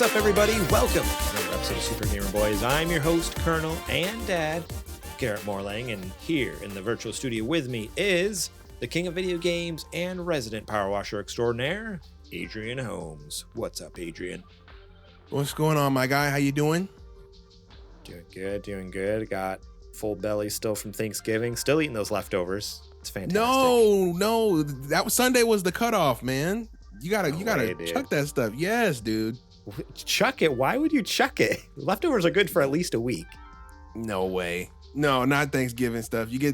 up, everybody? Welcome to another episode of Super Gamer Boys. I'm your host, Colonel and Dad, Garrett Morlang, and here in the virtual studio with me is the king of video games and resident power washer extraordinaire, Adrian Holmes. What's up, Adrian? What's going on, my guy? How you doing? Doing good. Got full belly still from Thanksgiving. Still eating those leftovers. It's fantastic. No, that was Sunday was the cutoff, man. You gotta chuck that stuff. Yes, dude. Chuck it? Why would you chuck it? Leftovers are good for at least a week. No way. No, not Thanksgiving stuff. You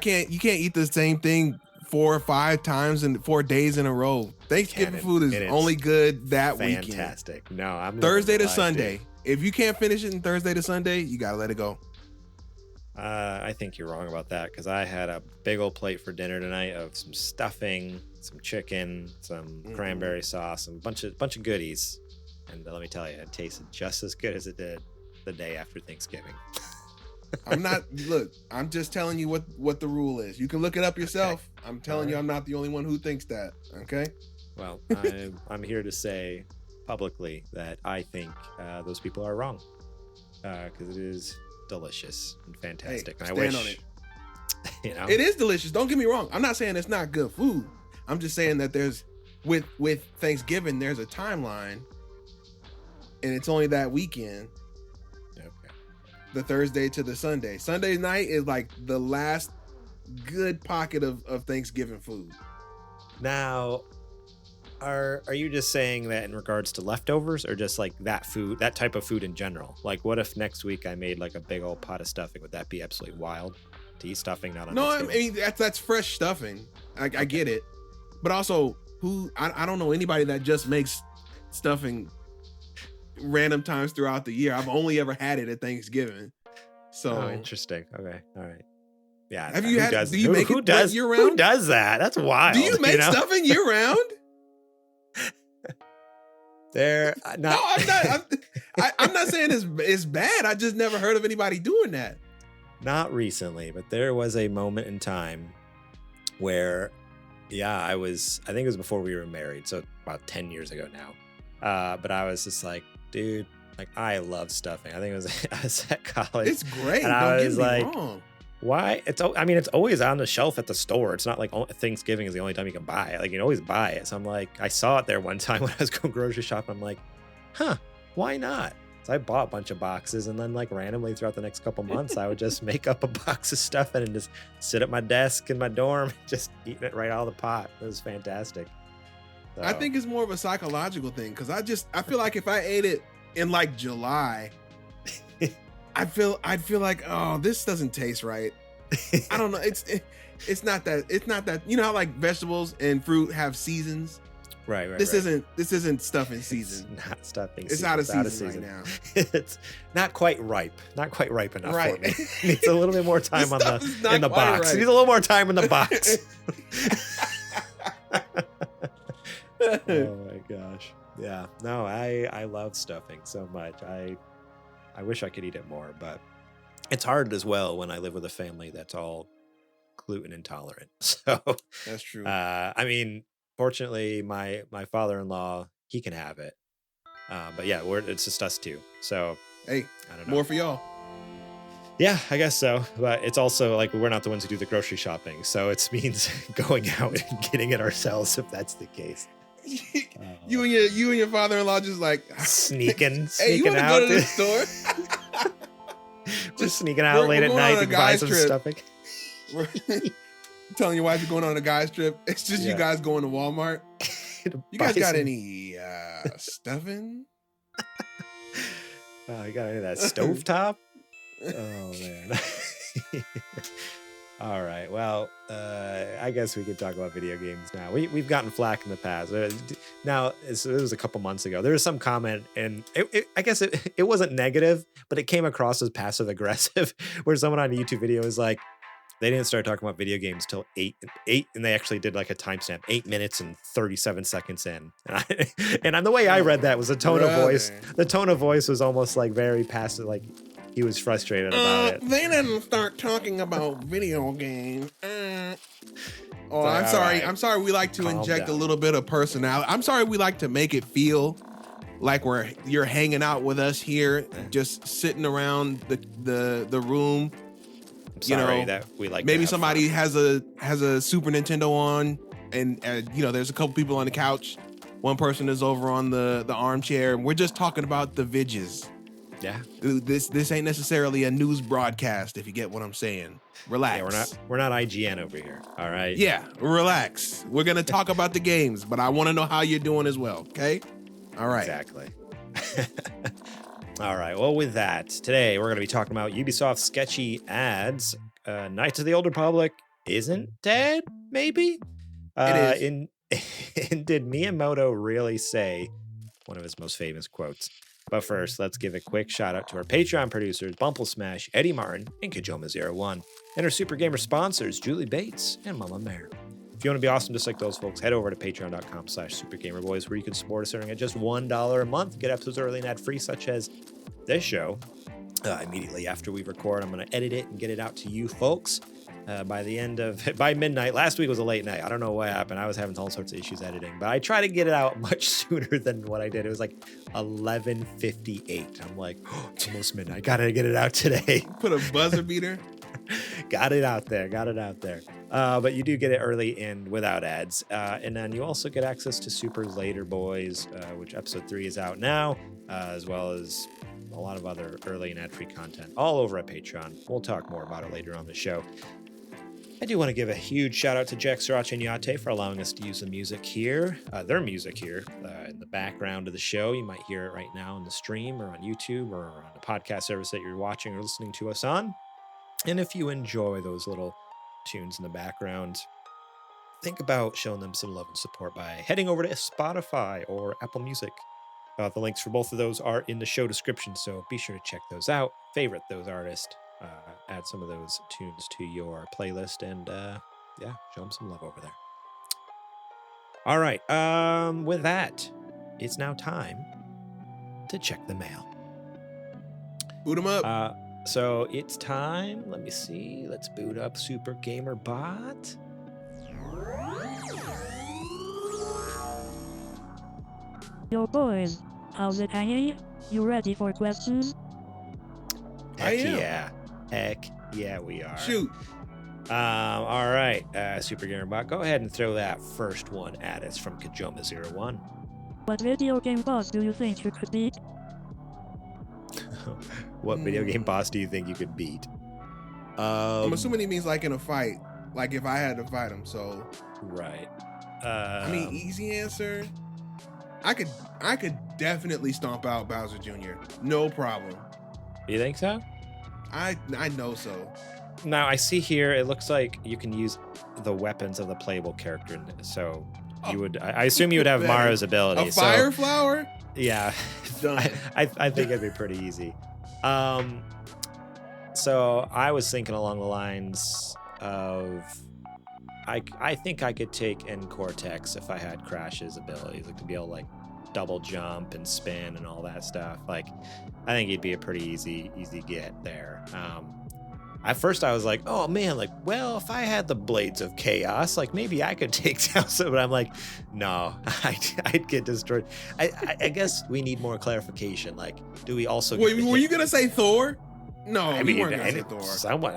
can't eat the same thing 4 or 5 times in 4 days in a row. Thanksgiving food is only good that weekend. Fantastic. No, I'm Thursday to Sunday. Dude. If you can't finish it in Thursday to Sunday, you gotta let it go. I think you're wrong about that because I had a big old plate for dinner tonight of some stuffing, some chicken, some cranberry sauce, and a bunch of goodies. And let me tell you, it tasted just as good as it did the day after Thanksgiving. I'm just telling you what the rule is. You can look it up yourself. Okay. I'm telling you, I'm not the only one who thinks that. Okay. Well, I'm here to say publicly that I think those people are wrong because it is delicious and fantastic. Hey, and I wish on it. It is delicious. Don't get me wrong. I'm not saying it's not good food. I'm just saying that there's with Thanksgiving there's a timeline, and it's only that weekend. Okay. The Thursday to the Sunday. Sunday night is like the last good pocket of Thanksgiving food. Now, are you just saying that in regards to leftovers or just like that food, that type of food in general? Like what if next week I made like a big old pot of stuffing? Would that be absolutely wild to eat stuffing? Not on No, I mean, that's fresh stuffing. I get it. But also, I don't know anybody that just makes stuffing random times throughout the year. I've only ever had it at Thanksgiving. So interesting. Okay. All right. Yeah. Have you had? Do you make it year round? Who does that? That's wild. Do you make stuffing year round? I'm not saying it's bad. I just never heard of anybody doing that. Not recently, but there was a moment in time where, I think it was before we were married, so about 10 years ago now. But I was just like, dude, like I love stuffing. I think I was at college. It's great. And Don't get me wrong. Why? It's always on the shelf at the store. It's not like Thanksgiving is the only time you can buy it. Like you can always buy it. So I'm like, I saw it there one time when I was going grocery shopping. I'm like, why not? So I bought a bunch of boxes, and then like randomly throughout the next couple months, I would just make up a box of stuffing and just sit at my desk in my dorm, just eating it right out of the pot. It was fantastic. So. I think it's more of a psychological thing because I feel like if I ate it in like July, I'd feel like, oh, this doesn't taste right. I don't know. It's not that. You know how like vegetables and fruit have seasons. Right. This isn't stuffing season. It's not stuffing. It's out of season right now. It's not quite ripe. Not quite ripe enough for me. It needs a little bit more time in the box. Right. It needs a little more time in the box. Oh my gosh. Yeah. No, I love stuffing so much. I wish I could eat it more, but it's hard as well when I live with a family that's all gluten intolerant. So that's true. I mean, fortunately, my father-in-law, he can have it. But yeah, it's just us two. So hey, I don't know. More for y'all. Yeah, I guess so. But it's also like we're not the ones who do the grocery shopping. So it means going out and getting it ourselves if that's the case. You and your father-in-law just like sneaking hey, you want to out. go to the store? Just sneaking out late at night to buy some stuffing. Telling your wife you're going on a guy's trip. It's just you guys going to Walmart. You guys got any stuffing? Oh, you got any of that stovetop? Oh man. All right. Well, I guess we could talk about video games now. We've gotten flack in the past. Now, it was a couple months ago. There was some comment, and I guess it wasn't negative, but it came across as passive aggressive, where someone on a YouTube video was like, they didn't start talking about video games till 8, and they actually did like a timestamp, 8 minutes and 37 seconds in. And the way I read that was the tone of voice. The tone of voice was almost like very passive, like he was frustrated about it. They didn't start talking about video games. Oh, Like, I'm sorry. right. I'm sorry. We like to Calm inject down. a little bit of personality. I'm sorry. We like to make it feel like you're hanging out with us here, just sitting around the room. I'm sorry that we like. Maybe somebody has a Super Nintendo on, and there's a couple people on the couch. One person is over on the armchair, and we're just talking about the vidges. Yeah. This ain't necessarily a news broadcast, if you get what I'm saying. Relax. Yeah, we're not IGN over here. All right. Yeah, relax. We're gonna talk about the games, but I want to know how you're doing as well. Okay. All right. Exactly. All right. Well, with that, today we're going to be talking about Ubisoft sketchy ads. Knights of the Old Republic isn't dead, maybe? It is. And did Miyamoto really say one of his most famous quotes? But first, let's give a quick shout out to our Patreon producers, Bumple Smash, Eddie Martin, and Kajoma01, and our Super Gamer sponsors, Julie Bates and Mama Mare. If you want to be awesome just like those folks, head over to patreon.com/supergamerboys, where you can support us starting at just $1 a month. Get episodes early and ad-free, such as this show. Immediately after we record, I'm going to edit it and get it out to you folks by midnight. Last week was a late night. I don't know what happened. I was having all sorts of issues editing, but I try to get it out much sooner than what I did. It was like 11:58. I'm like, it's almost midnight. Got to get it out today. Put a buzzer beater. Got it out there. But you do get it early and without ads. And then you also get access to Super's Later Boys, which episode 3 is out now, as well as a lot of other early and ad-free content all over at Patreon. We'll talk more about it later on the show. I do want to give a huge shout out to Jack, Sriracha, and Yate for allowing us to use the music here, their music here in the background of the show. You might hear it right now in the stream or on YouTube or on the podcast service that you're watching or listening to us on. And if you enjoy those little tunes in the background, think about showing them some love and support by heading over to Spotify or Apple Music. The links for both of those are in the show description, so be sure to check those out, favorite those artists, add some of those tunes to your playlist, and show them some love over there. All right, with that, it's now time to check the mail. Boot them up. So it's time. Let me see. Let's boot up Super Gamer Bot. Yo boys, how's it hanging? You ready for questions? Heck yeah, we are. Shoot. All right, Super Gamer Bot, go ahead and throw that first one at us from Kajoma01. What video game boss do you think you could beat? What video game boss do you think you could beat? I'm assuming he means like in a fight, like if I had to fight him. So right. I mean, easy answer. I could definitely stomp out Bowser Jr. No problem. You think so? I know so. Now I see here it looks like you can use the weapons of the playable character. So you would. I assume you would have Mario's ability. A fire flower? Yeah. Done. I think it'd be pretty easy. So I was thinking along the lines of I think I could take N Cortex if I had Crash's abilities. Like to be able to like double jump and spin and all that stuff. Like I think he'd be a pretty easy get there. At first I was like, oh man, like, well, if I had the Blades of Chaos, like maybe I could take down some, but I'm like, no, I'd get destroyed. I guess we need more clarification. Like, do we also were you gonna say Thor? No, I mean, you weren't gonna say Thor. Somewhat,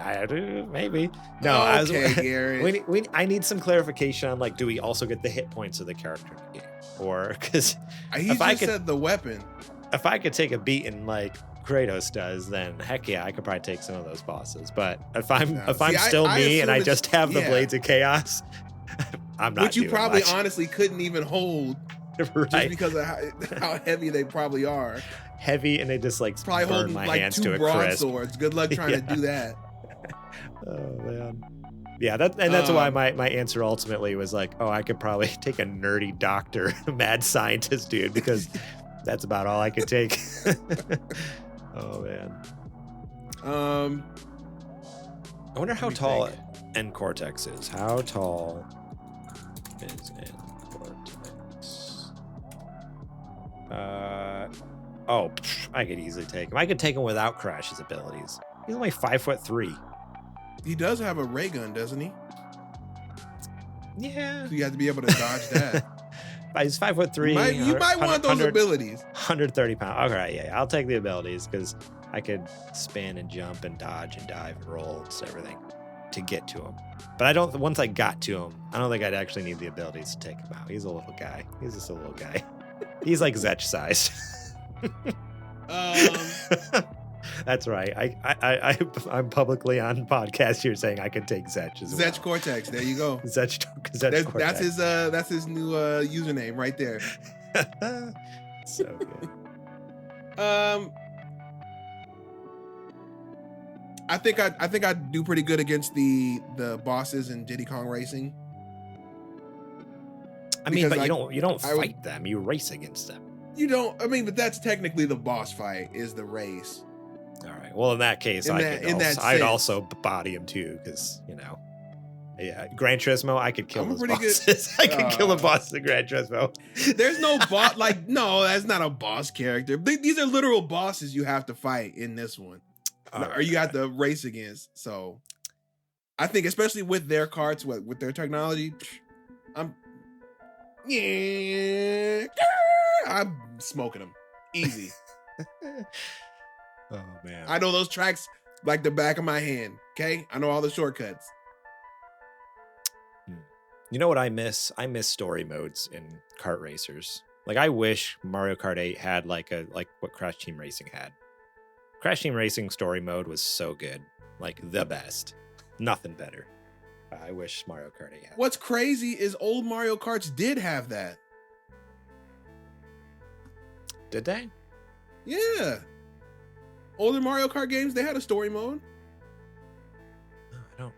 maybe. No, Garrett. I need some clarification on like, do we also get the hit points of the character in the game? Or because he just said the weapon. If I could take a beating like Kratos does, then heck yeah, I could probably take some of those bosses. But if I'm still me and I just have the Blades of Chaos, I'm not. Which you probably much. Honestly couldn't even hold, right? Just because of how heavy they probably are. Heavy, and they just like probably burn holding my like hands 2 to a crisp. broadswords. Good luck trying to do that. Oh man. Yeah, that's why my answer ultimately was like, oh, I could probably take a nerdy doctor, mad scientist dude, because that's about all I could take. Oh man. I wonder how tall N Cortex is. How tall is N Cortex? I could easily take him. I could take him without Crash's abilities. He's only 5'3". He does have a ray gun, doesn't he? Yeah. So you have to be able to dodge that. He's 5'3". You might want those abilities. 130 pounds. All right, yeah, I'll take the abilities because I could spin and jump and dodge and dive and roll and everything to get to him. But I don't. Once I got to him, I don't think I'd actually need the abilities to take him out. He's a little guy. He's just a little guy. He's like Zetch sized. That's right. I'm publicly on podcast here saying I could take Zetch as well. Zetch Cortex. There you go. Zetch Cortex. That's his new username right there. So good. I think I do pretty good against the bosses in Diddy Kong Racing. I mean, but you don't fight them. You race against them. You don't. I mean, but that's technically the boss fight. Is the race. All right. Well, in that case, I'd also body him too, because yeah, Gran Turismo, I could kill those bosses. I could kill a boss in Gran Turismo. There's no boss. No, that's not a boss character. These are literal bosses you have to fight in this one. Or you have to race against. So I think, especially with their carts, with their technology, I'm smoking them easy. Oh man, I know those tracks like the back of my hand. Okay, I know all the shortcuts. You know what I miss? I miss story modes in kart racers. Like I wish Mario Kart 8 had like what Crash Team Racing had. Crash Team Racing story mode was so good. Like the best. Nothing better. I wish Mario Kart 8 had. What's crazy is old Mario Karts did have that. Did they? Yeah. Older Mario Kart games, they had a story mode. I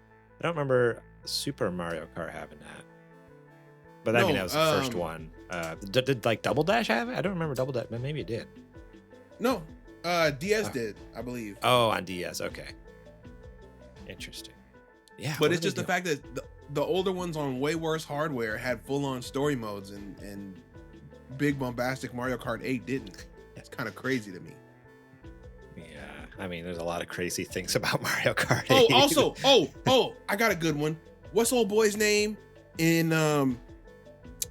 don't remember Super Mario Kart having that. But I mean, that was the first one. Did like Double Dash have it? I don't remember Double Dash, but maybe it did. No. DS did, I believe. Oh, on DS. Okay. Interesting. Yeah. But it's just the fact that the older ones on way worse hardware had full-on story modes and big bombastic Mario Kart 8 didn't. It's kind of crazy to me. Yeah. I mean, there's a lot of crazy things about Mario Kart 8. Oh, also, I got a good one. What's old boy's name in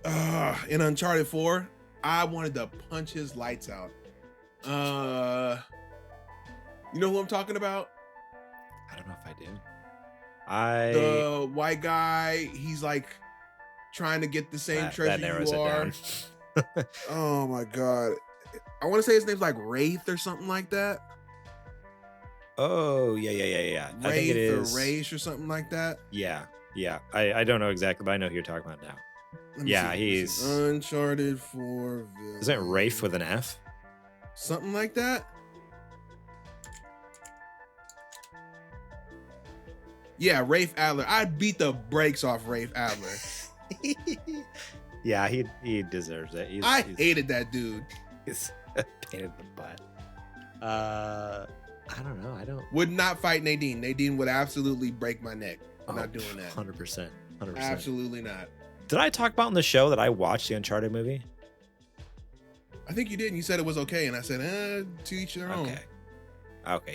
Uncharted 4? I wanted to punch his lights out. You know who I'm talking about? I don't know if I do. The white guy, he's like trying to get the same treasure you are. Oh my god. I want to say his name's like Wraith or something like that. Oh, yeah. Wraith, I think it is. or Raish or something like that. Yeah. I don't know exactly, but I know who you're talking about now. He's Uncharted 4. Isn't it Rafe with an F? Something like that. Yeah, Rafe Adler. I'd beat the brakes off Rafe Adler. Yeah, he deserves it. I hated that dude. He's a pain in the butt. I don't know. I don't. Would not fight Nadine. Nadine would absolutely break my neck. I'm not doing that. 100%. Absolutely not. Did I talk about on the show that I watched the Uncharted movie? I think you did. And you said it was okay. And I said, to each their own. Okay.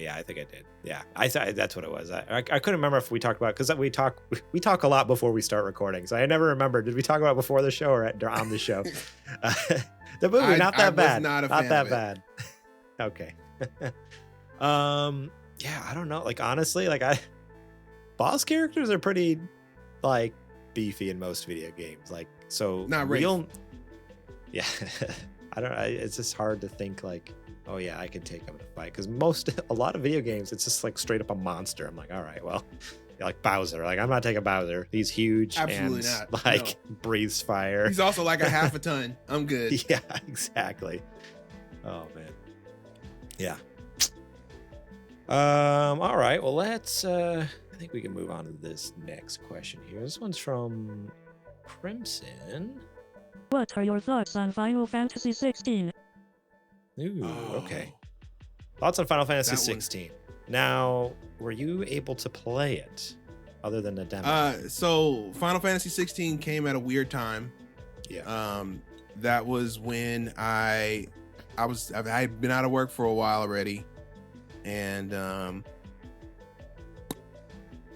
Yeah, I think I did. Yeah, I thought that's what it was. I couldn't remember if we talked about, because we talk a lot before we start recording. So I never remember. Did we talk about it before the show or on the show? The movie, not that bad. Not that bad. Okay. Yeah, I don't know. Like, honestly, like boss characters are pretty like beefy in most video games. Like, so not real. Yeah. It's just hard to think like, oh yeah, I could take him in a fight, because a lot of video games, it's just like straight up a monster. I'm like, all right, well, like Bowser. Like, I'm not taking Bowser. He's huge. Absolutely and not. Like breathes fire. He's also like a half a ton. I'm good. Yeah, exactly. Oh man. Yeah. All right. Well, let's. I think we can move on to this next question here. This one's from Crimson. What are your thoughts on Final Fantasy 16? Ooh, okay. Thoughts on Final Fantasy 16. Now, were you able to play it other than the demo? So Final Fantasy 16 came at a weird time. Yeah. That was when I had been out of work for a while already, and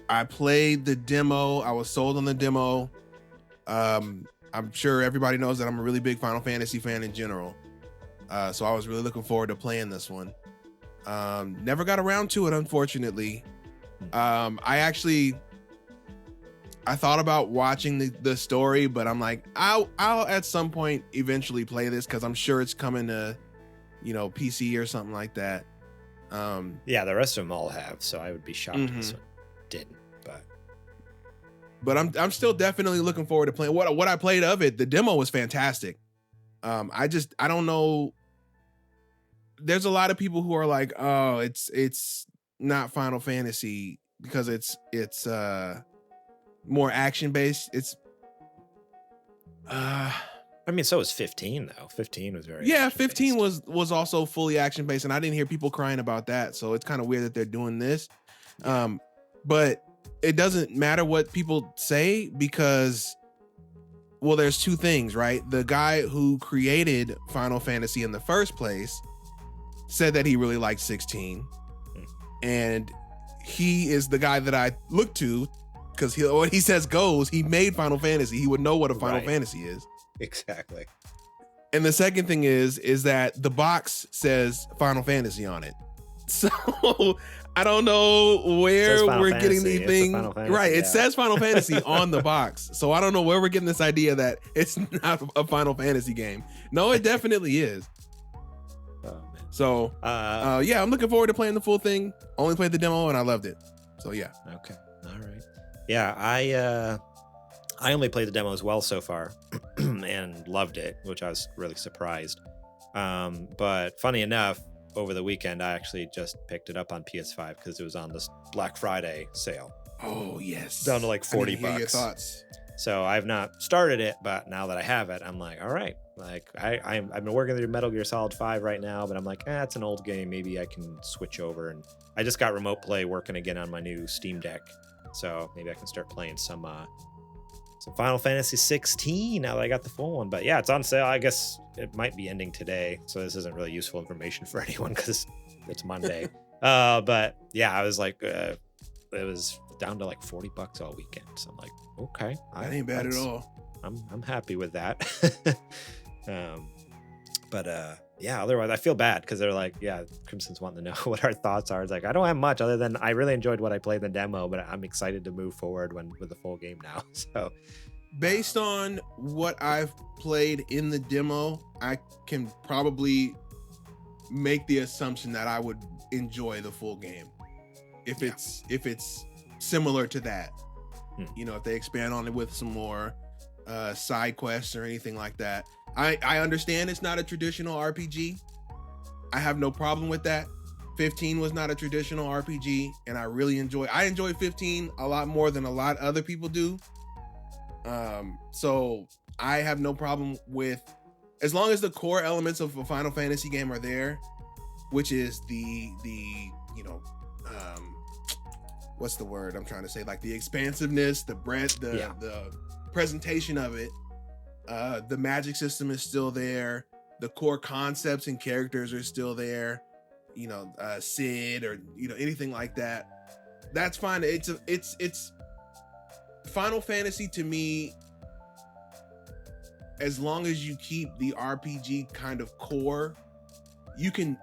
I played the demo. I was sold on the demo. I'm sure everybody knows that I'm a really big Final Fantasy fan in general. So I was really looking forward to playing this one. Never got around to it, unfortunately. I thought about watching the story, but I'm like, I'll at some point eventually play this because I'm sure it's coming to, PC or something like that. Yeah, the rest of them all have, so I would be shocked if this one didn't. But I'm still definitely looking forward to playing. What I played of it, the demo was fantastic. I don't know. There's a lot of people who are like, oh, it's not Final Fantasy because it's more action based. I mean, so was 15 though. 15 was very 15 was also fully action based, and I didn't hear people crying about that. So it's kind of weird that they're doing this. But it doesn't matter what people say because, well, there's two things, right? The guy who created Final Fantasy in the first place said that he really liked 16, and he is the guy that I look to because what he says goes. He made Final Fantasy. He would know what a Final Fantasy is. Exactly. And the second thing is that the box says Final Fantasy on it. So I don't know where we're getting the thing. Right. It says Final Fantasy on the box. So I don't know where we're getting this idea that it's not a Final Fantasy game. No, it definitely is. Oh, man. So yeah, I'm looking forward to playing the full thing. Only played the demo and I loved it. So yeah. Okay. All right. Yeah, I only played the demo as well so far and loved it, which I was really surprised. But funny enough, over the weekend, I actually just picked it up on PS5 because it was on this Black Friday sale. Oh, yes. Down to like $40. Hear your thoughts. So I've not started it, but now that I have it, I'm like, all right. Like I've been working through Metal Gear Solid 5 right now, but I'm like, it's an old game. Maybe I can switch over. And I just got Remote Play working again on my new Steam Deck. So maybe I can start playing some Final Fantasy 16 now that I got the full one. But yeah, it's on sale. I guess it might be ending today, so this isn't really useful information for anyone because it's Monday. But yeah, I was like, it was down to like $40 all weekend. So I'm like, okay, that ain't bad at all. I'm happy with that. Yeah, otherwise I feel bad because they're like, yeah, Crimson's wanting to know what our thoughts are. It's like, I don't have much other than I really enjoyed what I played in the demo, but I'm excited to move forward with the full game now. So based on what I've played in the demo, I can probably make the assumption that I would enjoy the full game if it's similar to that. If they expand on it with some more side quests or anything like that. I understand it's not a traditional RPG. I have no problem with that. 15 was not a traditional RPG, and I enjoy 15 a lot more than a lot of other people do. So I have no problem with, as long as the core elements of a Final Fantasy game are there, which is the what's the word I'm trying to say? Like the expansiveness, the breadth, the presentation of it. The magic system is still there. The core concepts and characters are still there. Sid or anything like that. That's fine. It's Final Fantasy to me. As long as you keep the RPG kind of core, it can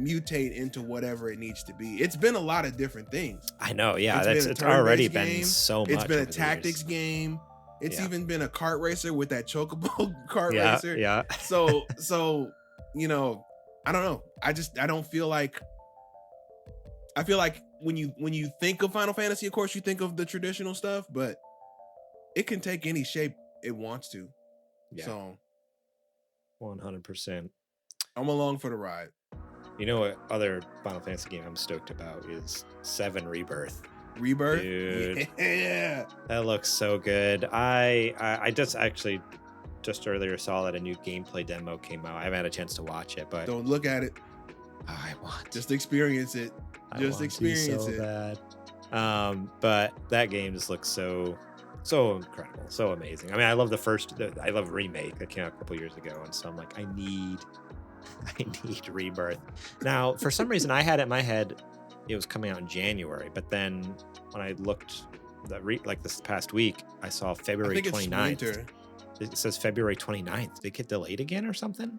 mutate into whatever it needs to be. It's been a lot of different things. I know. Yeah, it's already been so much. It's been a tactics game. It's even been a kart racer with that chocobo kart racer. Yeah. So I don't know. I don't feel like. I feel like when you think of Final Fantasy, of course you think of the traditional stuff, but it can take any shape it wants to. Yeah. So 100%. I'm along for the ride. You know what other Final Fantasy game I'm stoked about is 7 Rebirth. Rebirth? Dude. Yeah. That looks so good. I just earlier saw that a new gameplay demo came out. I haven't had a chance to watch it, but don't look at it. I want just experience it. Just experience it. Bad. But that game just looks so incredible, so amazing. I mean, I love I love Remake that came out a couple years ago, and so I'm like, I need Rebirth. Now, for some reason, I had it in my head it was coming out in January, but then when I looked this past week, I saw February 29th. It says February 29th. Did it get delayed again or something?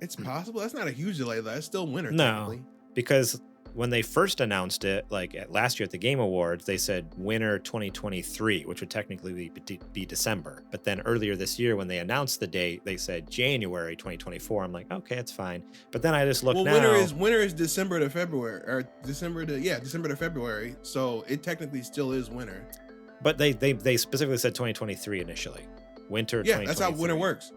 It's possible. That's not a huge delay though. It's still winter. No, Technically. because when they first announced it, like last year at the Game Awards, they said winter 2023, which would technically be December. But then earlier this year, when they announced the date, they said January 2024. I'm like, okay, it's fine. But then I just looked now. Winter is December to February, or December to February. So it technically still is winter. But they specifically said 2023 initially. Winter. Yeah, that's how winter works.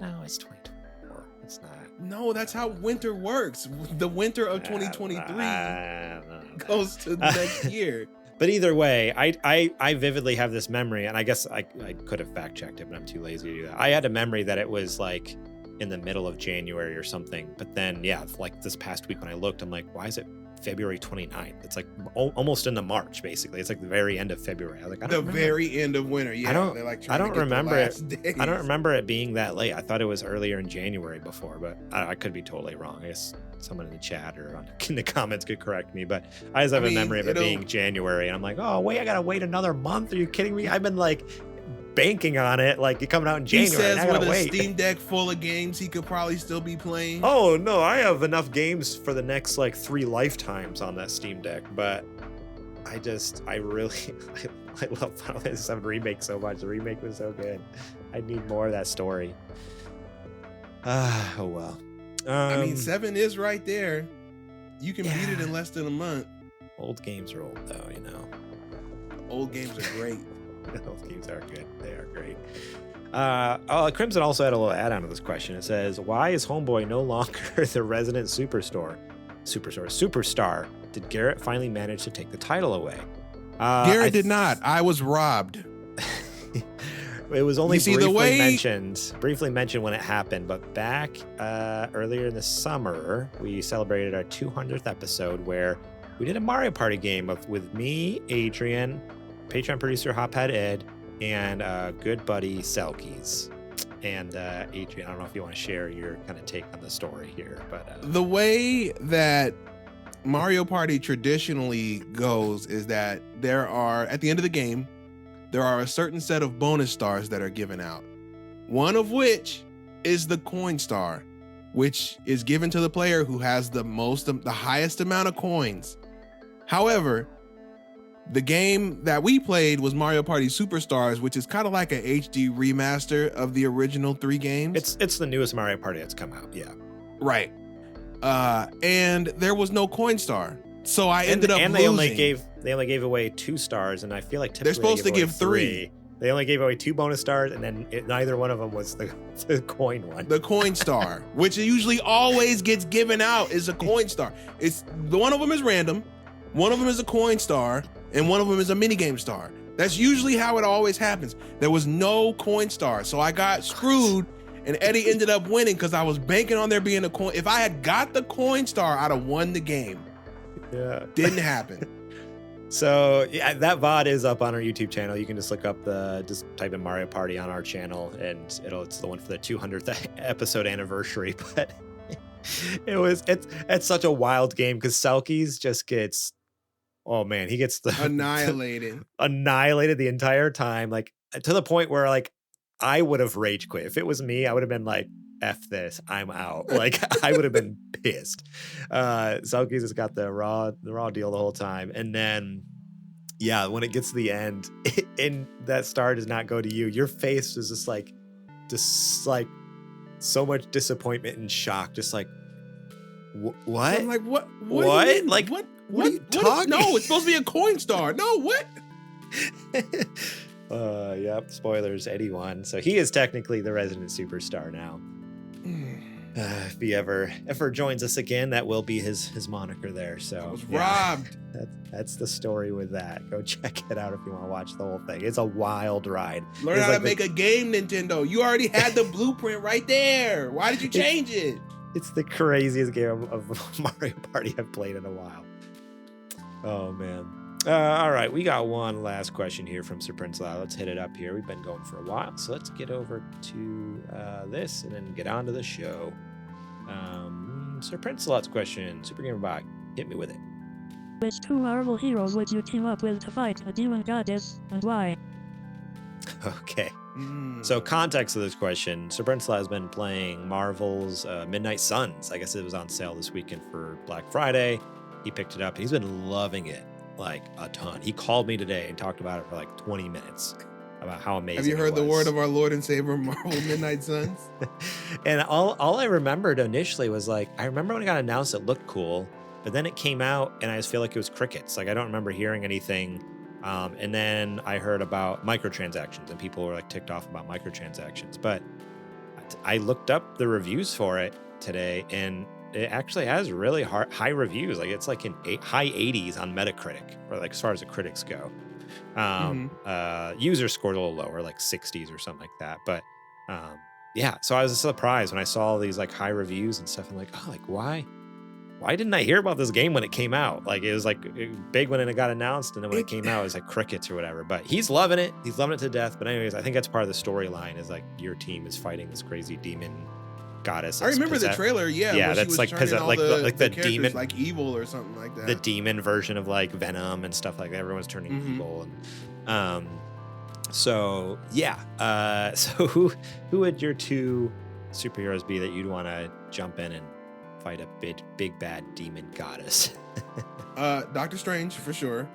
No, it's 2024. It's not. No, that's how winter works. The winter of 2023 goes to the next year. But either way, I vividly have this memory, and I guess I could have fact checked it, but I'm too lazy to do that. I had a memory that it was like in the middle of January or something. But then, yeah, like this past week when I looked, I'm like, why is it February 29th? It's like almost into March, basically. It's like the very end of February. I was like, very end of winter. Yeah, I don't remember it. I don't remember it being that late. I thought it was earlier in January before, but I could be totally wrong. I guess someone in the chat or in the comments could correct me, but I just have a memory of it being January, and I'm like, oh wait, I gotta wait another month? Are you kidding me? I've been like banking on it, like coming out in January. He says I gotta with wait. a Steam Deck full of games, he could probably still be playing. Oh no, I have enough games for the next like 3 lifetimes on that Steam Deck, but I really I love Final Fantasy VII Remake so much. The remake was so good. I need more of that story. Oh well. I mean, 7 is right there. You can beat it in less than a month. Old games are old though, you know. Old games are great. Those games are good. They are great. Crimson also had a little add-on to this question. It says, why is Homeboy no longer the resident superstar? Did Garrett finally manage to take the title away? Garrett did not. I was robbed. It was only briefly mentioned when it happened, but back earlier in the summer, we celebrated our 200th episode where we did a Mario Party game with me, Adrian, Patreon producer Hophead Ed, and good buddy Selkies. And Adrian, I don't know if you want to share your kind of take on the story here, but the way that Mario Party traditionally goes is that there are, at the end of the game, there are a certain set of bonus stars that are given out. One of which is the coin star, which is given to the player who has the highest amount of coins. However, the game that we played was Mario Party Superstars, which is kind of like a HD remaster of the original 3 games. It's the newest Mario Party that's come out, yeah. Right. And there was no coin star. So I ended up losing. They only gave away 2 stars, and I feel like typically they're supposed to give 3. They only gave away 2 bonus stars, and then neither one of them was the coin one. The coin star, which usually always gets given out, is a coin star. One of them is random, one of them is a coin star, and one of them is a minigame star. That's usually how it always happens. There was no coin star, so I got screwed, and Eddie ended up winning because I was banking on there being a coin. If I had got the coin star, I'd have won the game. Yeah, didn't happen. So yeah, that VOD is up on our YouTube channel. You can just look up just type in Mario Party on our channel, and it's the one for the 200th episode anniversary. But it's such a wild game because Selkies just gets, oh man, he gets annihilated the entire time, like to the point where like I would have rage quit. If it was me, I would have been like, F this, I'm out. Like I would have been pissed. Selkies has got the raw deal the whole time. And then yeah, when it gets to the end and that star does not go to you, your face is just like so much disappointment and shock. Just like what? I'm like, what? Like what are you talking? No, it's supposed to be a coin star. No, what? Yep, spoilers, Eddie won. So he is technically the resident superstar now. If he ever joins us again, that will be his moniker there. So I was robbed. That's the story with that. Go check it out if you want to watch the whole thing. It's a wild ride. Learn how to make a game, Nintendo. You already had the blueprint right there. Why did you change it? It's the craziest game of Mario Party I've played in a while. Oh man. All right, we got one last question here from Sir Prince Lau. Let's hit it up here. We've been going for a while, so let's get over to this and then get on to the show. Sir Prince Lau's question, Super Gamer Bot, hit me with it. Which 2 Marvel heroes would you team up with to fight a demon goddess, and why? Okay. So context of this question, Sir Prince has been playing Marvel's Midnight Suns. I guess it was on sale this weekend for Black Friday. He picked it up. He's been loving it like a ton. He called me today and talked about it for like 20 minutes about how amazing Have you heard it the was. word of our Lord and Savior, Marvel Midnight Suns? And all I remembered initially was like, I remember when it got announced, it looked cool, but then it came out and I just feel like it was crickets. Like I don't remember hearing anything. And then I heard about microtransactions and people were like ticked off about microtransactions. But I looked up the reviews for it today and it actually has really high reviews. Like it's like in high 80s on Metacritic, or like as far as the critics go. User scored a little lower, like 60s or something like that. But yeah, so I was surprised when I saw these like high reviews and stuff. I'm like, oh, like why didn't I hear about this game when it came out? Like it was like big when it got announced, and then when it came out, it was like crickets or whatever. But he's loving it. He's loving it to death. But anyways, I think that's part of the storyline is like your team is fighting this crazy demon goddess. I remember the trailer. Yeah, that's like the the demon, like evil or something like that. The demon version of like Venom and stuff like that. Everyone's turning evil, and so yeah. So who would your two superheroes be that you'd want to jump in and fight a big bad demon goddess? Doctor Strange for sure.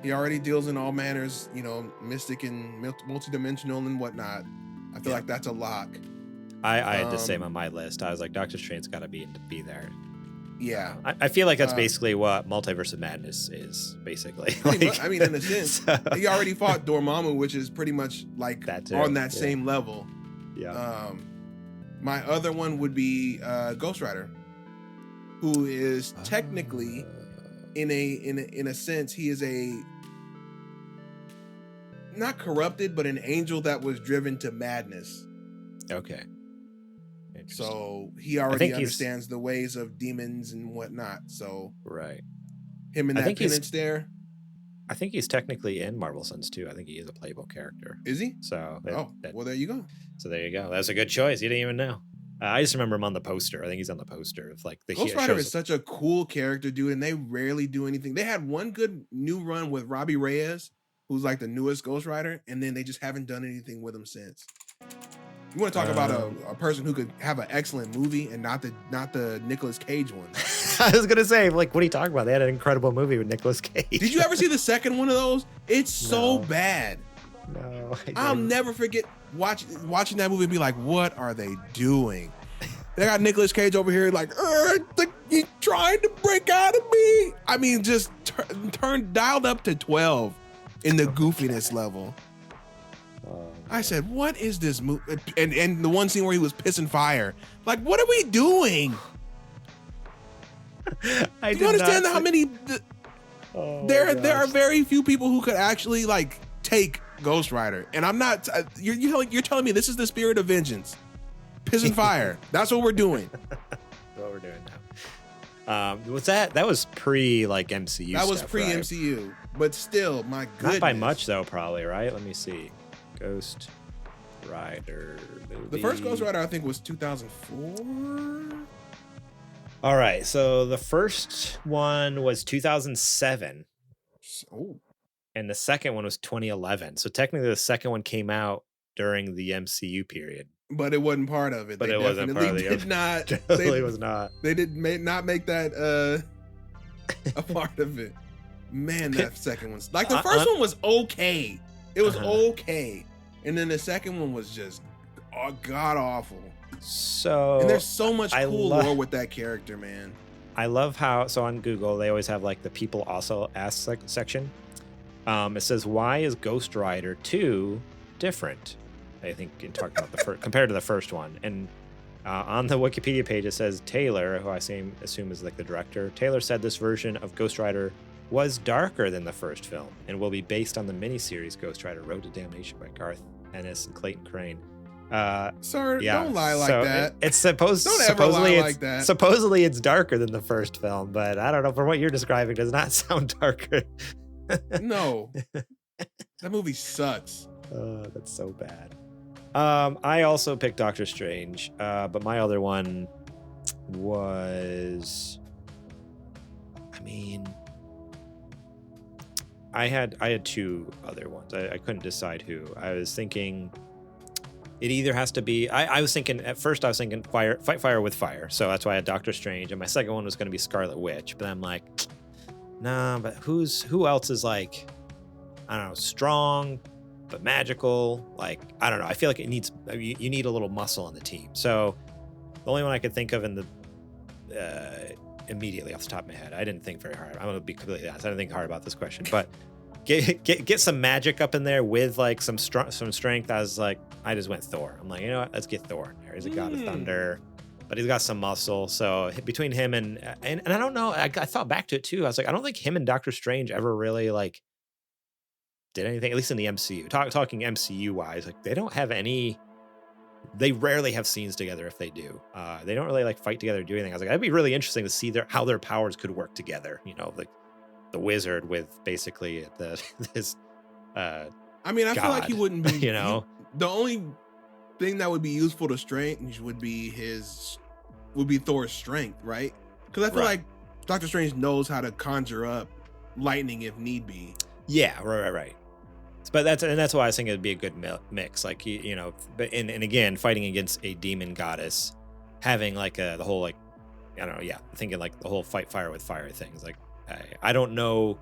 He already deals in all manners, mystic and multidimensional and whatnot. I feel like that's a lock. I had the same on my list. I was like, Doctor Strange's got to be there. Yeah, I feel like that's basically what Multiverse of Madness is, basically. I mean, in a sense, he already fought Dormammu, which is pretty much like on that same level. Yeah. My other one would be Ghost Rider, who is technically, in a sense, he is a not corrupted, but an angel that was driven to madness. Okay. So he already understands the ways of demons and whatnot. So right, him and that penance there. I think he's technically in Marvel Sons too. I think he is a playable character. Is he? So well, there you go. So there you go. That's a good choice. You didn't even know. I just remember him on the poster. I think he's on the poster of like the Ghost Rider is such a cool character, dude, and they rarely do anything. They had one good new run with Robbie Reyes, who's like the newest Ghost Rider, and then they just haven't done anything with him since. You want to talk about a person who could have an excellent movie and not the Nicolas Cage one. I was gonna say, like, what are you talking about? They had an incredible movie with Nicolas Cage. Did you ever see the second one of those? It's so bad. No, I'll never forget watching that movie and be like, what are they doing? They got Nicolas Cage over here like, he's trying to break out of me. I mean, just dialed up to 12 in the goofiness level. I said, what is this movie? And the one scene where he was pissing fire. Like, what are we doing? Do you understand how many... there are very few people who could actually, like, take Ghost Rider. And I'm not... You're telling me this is the spirit of vengeance. Pissing fire. That's what we're doing. That's what we're doing now. What's that? That was pre, like, MCU That was stuff, pre-MCU. Right? But still, my goodness. Not by much, though, probably, right? Let me see. Ghost Rider movie. The first Ghost Rider, I think, was 2004. All right, so the first one was 2007. Oh. And the second one was 2011. So technically, the second one came out during the MCU period. But it wasn't part of it. But it wasn't part of it. It was not. They did not make that a part of it. Man, that second one's like the first one was okay. It was okay. And then the second one was just god awful. So and there's so much cool lore with that character, man. I love how on Google they always have like the people also ask section. It says, why is Ghost Rider 2 different? I think in talking about the compared to the first one. And on the Wikipedia page it says Taylor, who I assume is like the director. Taylor said this version of Ghost Rider was darker than the first film and will be based on the miniseries Ghost Rider Road to Damnation by Garth Ennis and Clayton Crane. Sir, don't lie like that. It's supposedly like that. Supposedly it's darker than the first film, but I don't know. From what you're describing, it does not sound darker. No, that movie sucks. That's so bad. I also picked Doctor Strange, but my other one was, I had two other ones. I couldn't decide who. I was thinking it either has to be. I was thinking at first. I was thinking fight fire with fire. So that's why I had Doctor Strange, and my second one was going to be Scarlet Witch. But I'm like, nah. But who else is like, I don't know, strong but magical? Like, I don't know. I feel like it needs you need a little muscle on the team. So the only one I could think of in the immediately off the top of my head, I didn't think very hard. I'm gonna be completely honest. I didn't think hard about this question, but get some magic up in there with like some strength. I was like, I just went Thor. I'm like, you know what? Let's get Thor in there. He's a god of thunder, but he's got some muscle. So between him and I don't know. I thought back to it too. I was like, I don't think him and Doctor Strange ever really like did anything, at least in the MCU. Talking MCU wise, like they don't have any. They rarely have scenes together. If they do, they don't really like fight together or do anything. I was like, that'd be really interesting to see how their powers could work together. You know, like the wizard with basically this. I mean, I feel like he wouldn't be. You know, the only thing that would be useful to Strange would be Thor's strength, right? Because I feel like Doctor Strange knows how to conjure up lightning if need be. Yeah, right. But that's why I think it'd be a good mix, like you know, but and again, fighting against a demon goddess, having like the whole like, I don't know, yeah, thinking like the whole fight fire with fire things. Like I don't know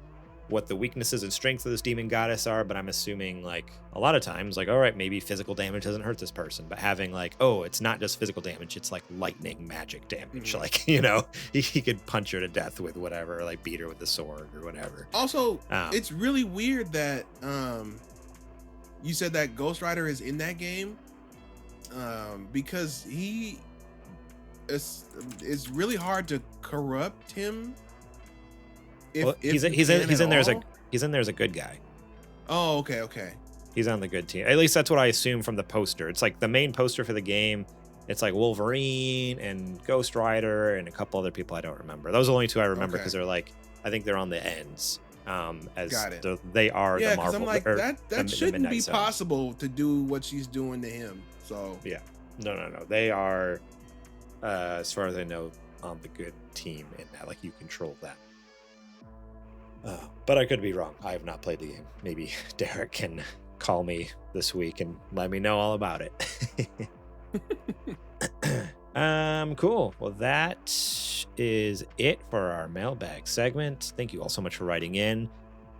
what the weaknesses and strengths of this demon goddess are, but I'm assuming like a lot of times, like, all right, maybe physical damage doesn't hurt this person, but having like, oh, it's not just physical damage, it's like lightning magic damage. Mm-hmm. Like, you know, he could punch her to death with whatever, like beat her with the sword or whatever. Also, it's really weird that you said that Ghost Rider is in that game, because it's really hard to corrupt him. He's in there as a good guy. Oh, okay. He's on the good team. At least that's what I assume from the poster. It's like the main poster for the game. It's like Wolverine and Ghost Rider and a couple other people I don't remember. Those are the only two I remember because they're like, I think they're on the ends. They are the Marvel. I'm like, that shouldn't be possible to do what she's doing to him. So yeah, no. They are, as far as I know, on the good team in that. Like you control that. But I could be wrong. I have not played the game. Maybe Derek can call me this week and let me know all about it. Cool. Well, that is it for our mailbag segment. Thank you all so much for writing in.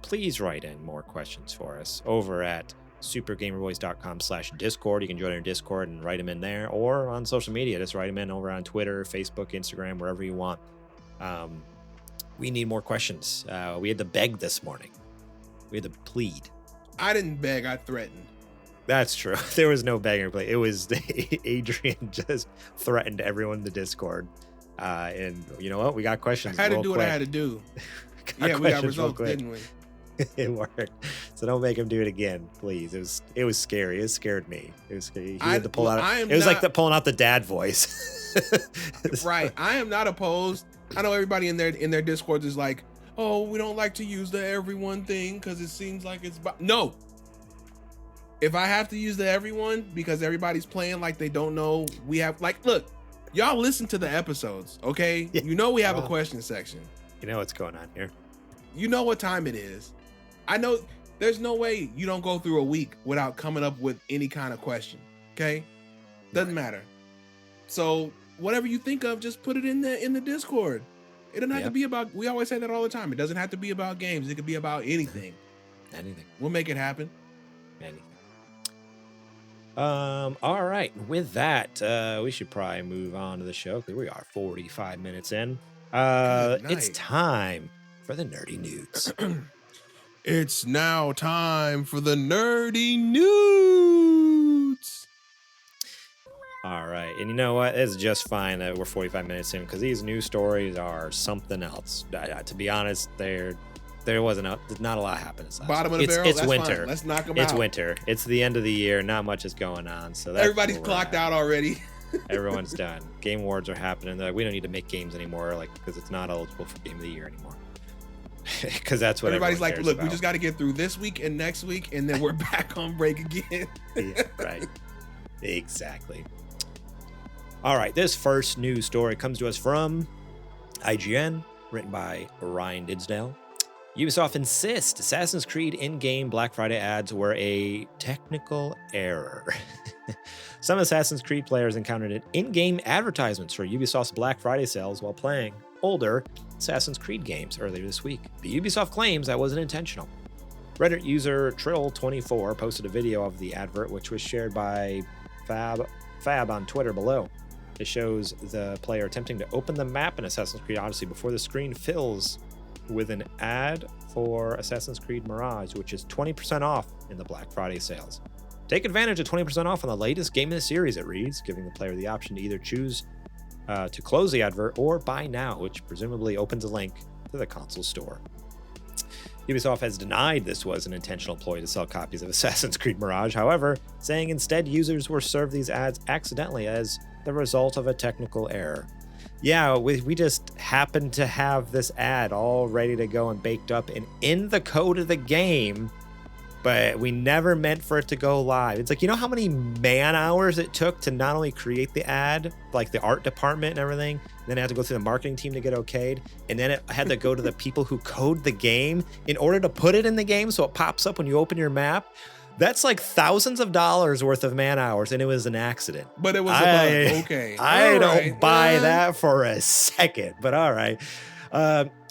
Please write in more questions for us over at supergamerboys.com/Discord. You can join our Discord and write them in there, or on social media. Just write them in over on Twitter, Facebook, Instagram, wherever you want. We need more questions. We had to beg this morning. We had to plead. I didn't beg. I threatened. That's true. There was no begging or play. It was Adrian just threatened everyone in the Discord. And you know what? We got questions. I had to do what I had to do. We got results, didn't we? It worked. So don't make him do it again, please. It was scary. It scared me. It was scary. He had to pull out. It was like pulling out the dad voice. Right. I am not opposed. I know everybody in their Discord is like, oh, we don't like to use the everyone thing because it seems like it's no. If I have to use the everyone because everybody's playing like they don't know, we have like, look, y'all listen to the episodes, okay? Yeah. You know we have a question section. You know what's going on here. You know what time it is. I know there's no way you don't go through a week without coming up with any kind of question, okay? Doesn't matter. So whatever you think of, just put it in the Discord. It doesn't have to be about, we always say that all the time. It doesn't have to be about games. It could be about anything. Anything. We'll make it happen. Anything. All right. With that, we should probably move on to the show because we are 45 minutes in. It's time for the nerdy news. It's now time for the nerdy news. All right. And you know what? It's just fine that we're 45 minutes in because these news stories are something else. To be honest, there wasn't not a lot happening. Bottom of the barrel. It's winter. Fine. Let's knock them out. It's winter. It's the end of the year. Not much is going on. So everybody's clocked out already. Everyone's done. Game awards are happening. They're like, we don't need to make games anymore, like because it's not eligible for Game of the Year anymore. Because that's what everybody's like. Look, about. We just got to get through this week and next week, and then we're back on break again. Yeah, right. Exactly. All right. This first news story comes to us from IGN, written by Ryan Didsdale. Ubisoft insists Assassin's Creed in-game Black Friday ads were a technical error. Some Assassin's Creed players encountered in-game advertisements for Ubisoft's Black Friday sales while playing older Assassin's Creed games earlier this week. But Ubisoft claims that wasn't intentional. Reddit user Trill24 posted a video of the advert, which was shared by Fab on Twitter below. It shows the player attempting to open the map in Assassin's Creed Odyssey before the screen fills with an ad for Assassin's Creed Mirage, which is 20% off in the Black Friday sales. Take advantage of 20% off on the latest game in the series, it reads, giving the player the option to either choose to close the advert or buy now, which presumably opens a link to the console store. Ubisoft has denied this was an intentional ploy to sell copies of Assassin's Creed Mirage, however, saying instead users were served these ads accidentally as the result of a technical error. Yeah, we just happened to have this ad all ready to go and baked up and in the code of the game, but we never meant for it to go live. It's like, you know how many man hours it took to not only create the ad, like the art department and everything, then it had to go through the marketing team to get okayed, and then it had to go to the people who code the game in order to put it in the game so it pops up when you open your map. That's like thousands of dollars worth of man hours, and it was an accident. But it was a bug. Okay. I don't buy that for a second, but all right.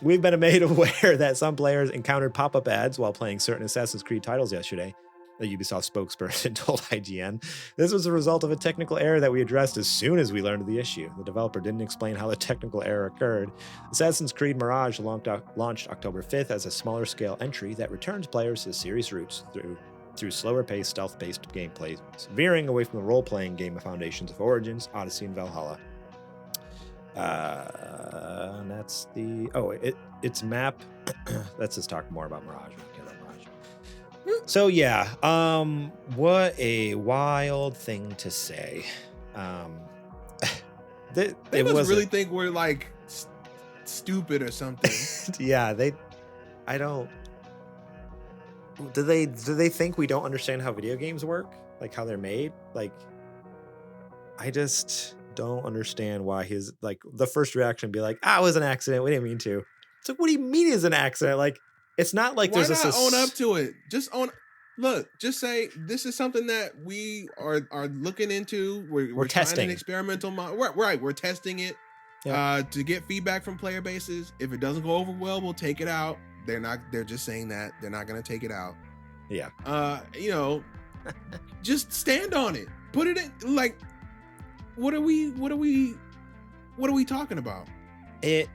We've been made aware that some players encountered pop-up ads while playing certain Assassin's Creed titles yesterday, the Ubisoft spokesperson told IGN. This was a result of a technical error that we addressed as soon as we learned of the issue. The developer didn't explain how the technical error occurred. Assassin's Creed Mirage launched October 5th as a smaller-scale entry that returns players to the series' roots through slower-paced, stealth-based gameplay, veering away from the role-playing game foundations of Origins, Odyssey, and Valhalla. And that's the it's map. Let's just talk more about Mirage. So yeah, what a wild thing to say. They must really think we're like stupid or something. Yeah, I don't. Do they think we don't understand how video games work? Like how they're made? Like, I just don't understand why his, like, the first reaction would be like, it was an accident. We didn't mean to. It's like, what do you mean it's an accident? Like, it's not like why there's not own up to it? Just say this is something that we are looking into. We're testing an experimental right. We're testing it to get feedback from player bases. If it doesn't go over well, we'll take it out. They're just saying that they're not going to take it out. Yeah. Just stand on it. Put it in, like, what are we talking about? They're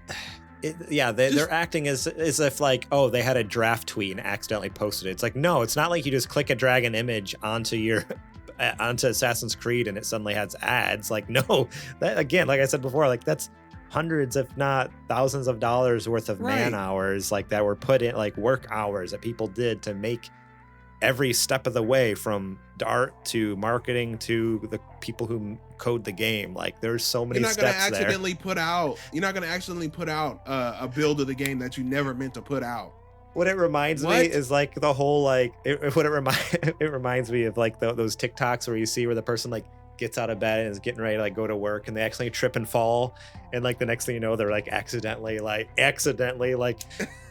acting as if like, oh, they had a draft tweet and accidentally posted it. It's like, no, it's not like you just click and drag an image onto Assassin's Creed and it suddenly has ads. Like, no, that, again, like I said before, like that's hundreds, if not thousands of dollars worth of man hours, like that were put in, like work hours that people did to make every step of the way from art to marketing to the people who code the game. Like there's so many steps there. You're not going to accidentally put out a build of the game that you never meant to put out. What it reminds me is like the whole, like, it reminds me of like those TikToks where you see where the person like gets out of bed and is getting ready to like go to work and they accidentally trip and fall, and like the next thing you know they're like accidentally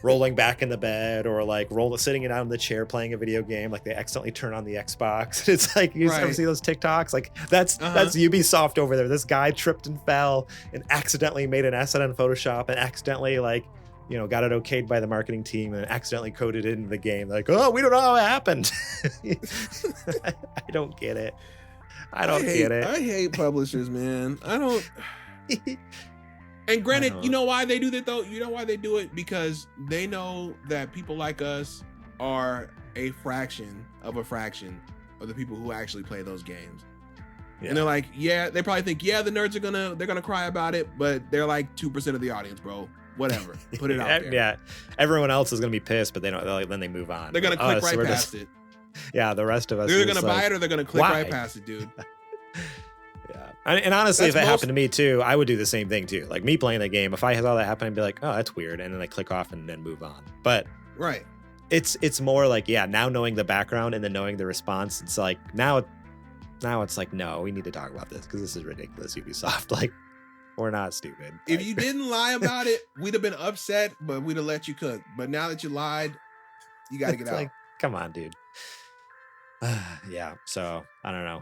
rolling back in the bed or like sitting down in the chair playing a video game, like they accidentally turn on the Xbox. It's like, you ever see those TikToks? Like that's Ubisoft over there. This guy tripped and fell and accidentally made an asset on Photoshop and accidentally like, you know, got it okayed by the marketing team and accidentally coded it into the game. Like, oh, we don't know how it happened. I don't get it. I get it. I hate publishers, man. I don't. And granted, you know why they do that though? You know why they do it? Because they know that people like us are a fraction of the people who actually play those games. Yeah. And they're like, they probably think, the nerds they're gonna cry about it, but they're like 2% of the audience, bro. Whatever. Put it out there. Yeah. Everyone else is gonna be pissed, but then they move on. They're gonna click right past it. Yeah, the rest of us. They're gonna buy it or they're gonna click right past it, dude. Yeah, and honestly, if it happened to me too, I would do the same thing too. Like me playing the game, if I saw that happen, I'd be like, "Oh, that's weird," and then I click off and then move on. But it's more like, now knowing the background and then knowing the response, it's like now it's like, no, we need to talk about this because this is ridiculous, Ubisoft. Like, We're not stupid. If Like, you didn't lie about it, we'd have been upset, but we'd have let you cook. But now that you lied, you got to get it's out. like, come on, dude. Yeah. So I don't know.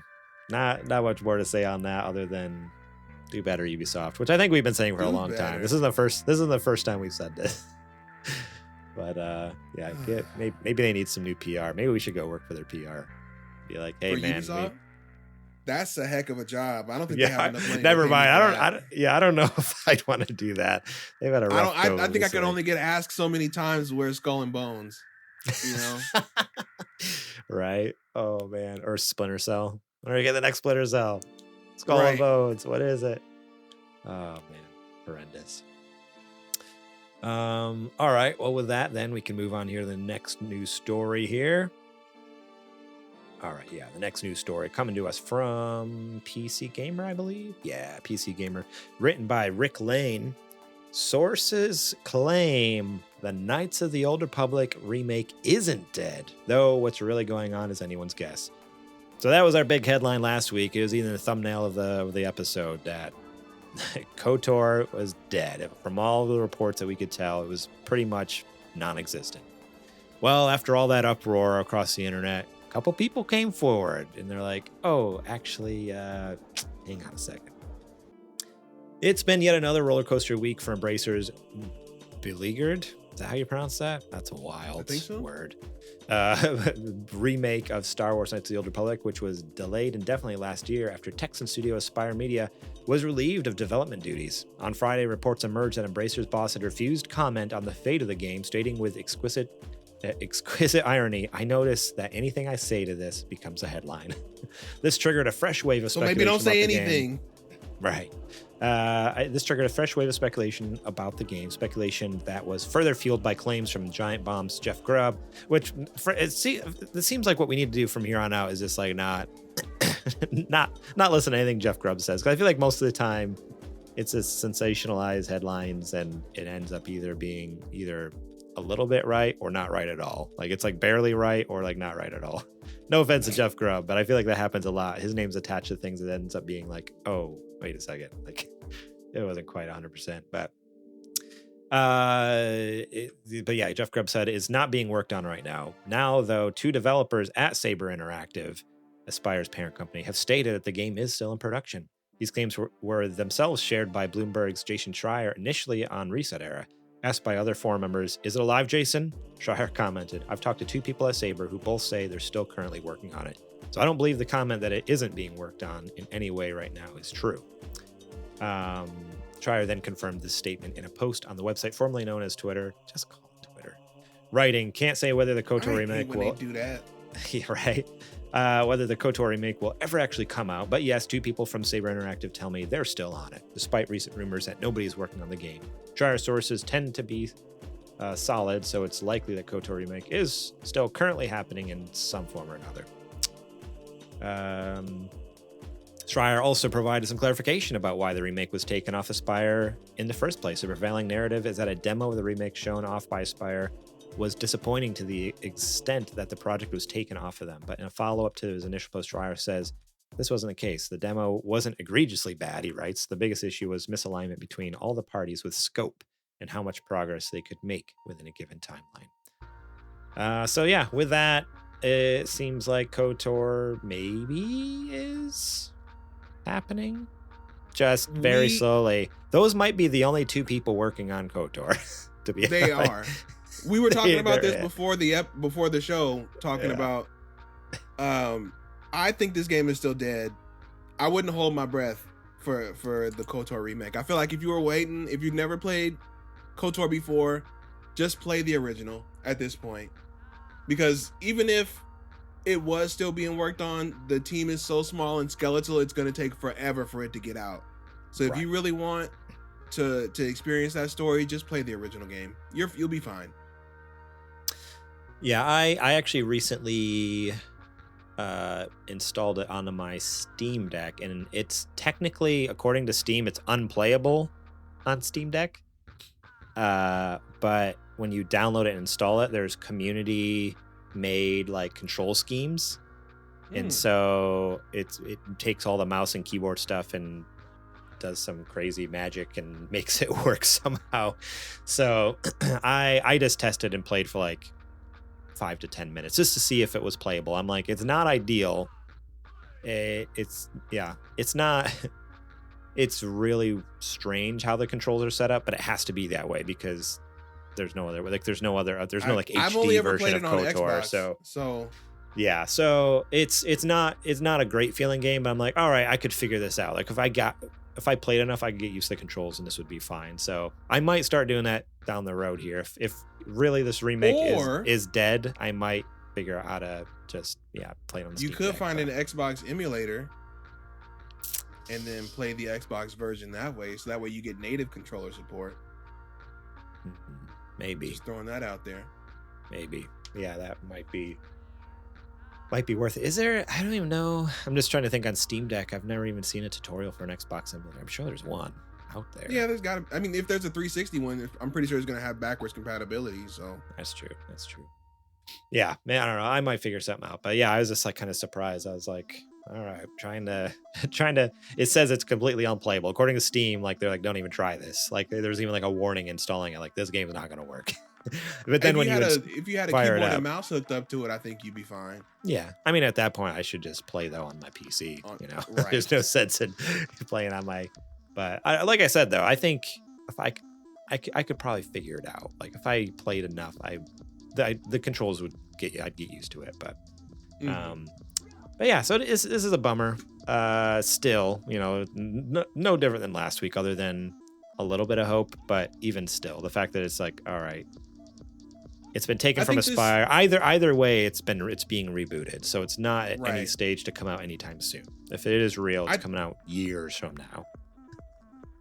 Not much more to say on that other than do better, Ubisoft, which I think we've been saying for a Do long time. better. This isn't the first time we've said this. But yeah, maybe they need some new PR. Maybe we should go work for their PR. Be like, hey For man, Ubisoft? That's a heck of a job. I don't think yeah, they have enough money. never to pay me mind. for that. I don't know if I'd want to do that. They've had a rough I go think I this could way. only get asked so many times where's Skull and Bones. You know? Right? Oh man, or Splinter Cell. When are we get the next Splinter Cell? Skull and Right. Bones. What is it? Oh man, horrendous. All right. Well, with that, then we can move on here to the next news story here. All right, yeah, the next news story coming to us from PC Gamer, I believe. Yeah, PC Gamer, written by Rick Lane. Sources claim the Knights of the Old Republic remake isn't dead, though what's really going on is anyone's guess. So that was our big headline last week. It was even the thumbnail of the episode that KOTOR was dead. From all the reports that we could tell, it was pretty much non-existent. Well, after all that uproar across the internet, a couple people came forward and they're like, oh, actually, hang on a second. It's been yet another roller coaster week for Embracers. Beleaguered? Is that how you pronounce that? That's a wild word. Remake of Star Wars Knights of the Old Republic, which was delayed indefinitely last year after Texan studio Aspire Media was relieved of development duties. On Friday, reports emerged that Embracers boss had refused comment on the fate of the game, stating with exquisite irony, I notice that anything I say to this becomes a headline. This triggered a fresh wave of speculation. So maybe don't say about the anything. game. Right. This triggered a fresh wave of speculation about the game, speculation that was further fueled by claims from Giant Bomb's Jeff Grubb, which it seems like what we need to do from here on out is just like not listen to anything Jeff Grubb says. Because I feel like most of the time it's just sensationalized headlines and it ends up either being a little bit right or not right at all. Like it's like barely right or like not right at all. No offense to Jeff Grubb, but I feel like that happens a lot. His name's attached to things that ends up being like, oh, wait a second. Like it wasn't quite 100%, but yeah, Jeff Grubb said it's not being worked on right now. Now, though, two developers at Saber Interactive, Aspire's parent company, have stated that the game is still in production. These claims were themselves shared by Bloomberg's Jason Schreier initially on Reset Era. Asked by other forum members, is it alive, Jason? Schreier commented, I've talked to two people at Saber who both say they're still currently working on it. So I don't believe the comment that it isn't being worked on in any way right now is true. Schreier then confirmed this statement in a post on the website formerly known as Twitter. Just call it Twitter. Writing, can't say whether the KOTOR remake will... They do that. Yeah, right. Whether the KOTOR remake will ever actually come out. But yes, two people from Saber Interactive tell me they're still on it, despite recent rumors that nobody's working on the game. Schreier sources tend to be solid, so it's likely that KOTOR remake is still currently happening in some form or another. Schreier also provided some clarification about why the remake was taken off Aspire in the first place. The prevailing narrative is that a demo of the remake shown off by Aspire was disappointing to the extent that the project was taken off of them. But in a follow-up to his initial post, Schreier says, this wasn't the case. The demo wasn't egregiously bad, he writes. The biggest issue was misalignment between all the parties with scope and how much progress they could make within a given timeline. So yeah, with that, it seems like KOTOR maybe is happening. Just very slowly. Those might be the only two people working on KOTOR, to be They honest. are. We were talking about this Yeah. before the show, talking about I think this game is still dead. I wouldn't hold my breath for the KOTOR remake. I feel like if you were waiting, if you've never played KOTOR before, just play the original at this point. Because even if it was still being worked on, the team is so small and skeletal, it's going to take forever for it to get out. So if you really want to experience that story, just play the original game. You'll be fine. Yeah, I actually recently installed it onto my Steam Deck, and it's technically, according to Steam, it's unplayable on Steam Deck. But when you download it and install it, there's community made like control schemes. And so it takes all the mouse and keyboard stuff and does some crazy magic and makes it work somehow. So I just tested and played for like 5 to 10 minutes just to see if it was playable. I'm like, it's not ideal. It's not. It's really strange how the controls are set up, but it has to be that way because there's no other there's no like I've only HD ever version played of it on KOTOR. Xbox, So yeah, so it's not a great feeling game, but I'm like, all right, I could figure this out. Like if I played enough, I could get used to the controls and this would be fine. So I might start doing that down the road here. If really this remake is dead, I might figure out how to just play it on the Steam You could Deck, find an Xbox emulator and then play the Xbox version that way. So that way you get native controller support. Maybe. Just throwing that out there. Maybe. Yeah, that might be worth it. Is there? I don't even know. I'm just trying to think on Steam Deck. I've never even seen a tutorial for an Xbox emulator. I'm sure there's one out there. Yeah, there's got to. I mean, if there's a 360 one, I'm pretty sure it's going to have backwards compatibility. So That's true. Yeah, man, I don't know. I might figure something out. But yeah, I was just like kind of surprised. I was like, all right, trying to. It says it's completely unplayable. According to Steam, like they're like, don't even try this. Like there's even like a warning installing it. Like this game is not going to work. But then if you had a keyboard and mouse hooked up to it, I think you'd be fine. Yeah, I mean at that point I should just play though on my PC. Right. There's no sense in playing on my. But like I said though, I think if I could probably figure it out. Like if I played enough, the controls would I'd get used to it. But but yeah, so this is a bummer. Still, no different than last week, other than a little bit of hope. But even still, the fact that it's like, all right, it's been taken from Aspire. Either way, it's being rebooted, so it's not at any stage to come out anytime soon. If it is real, it's coming out years from now.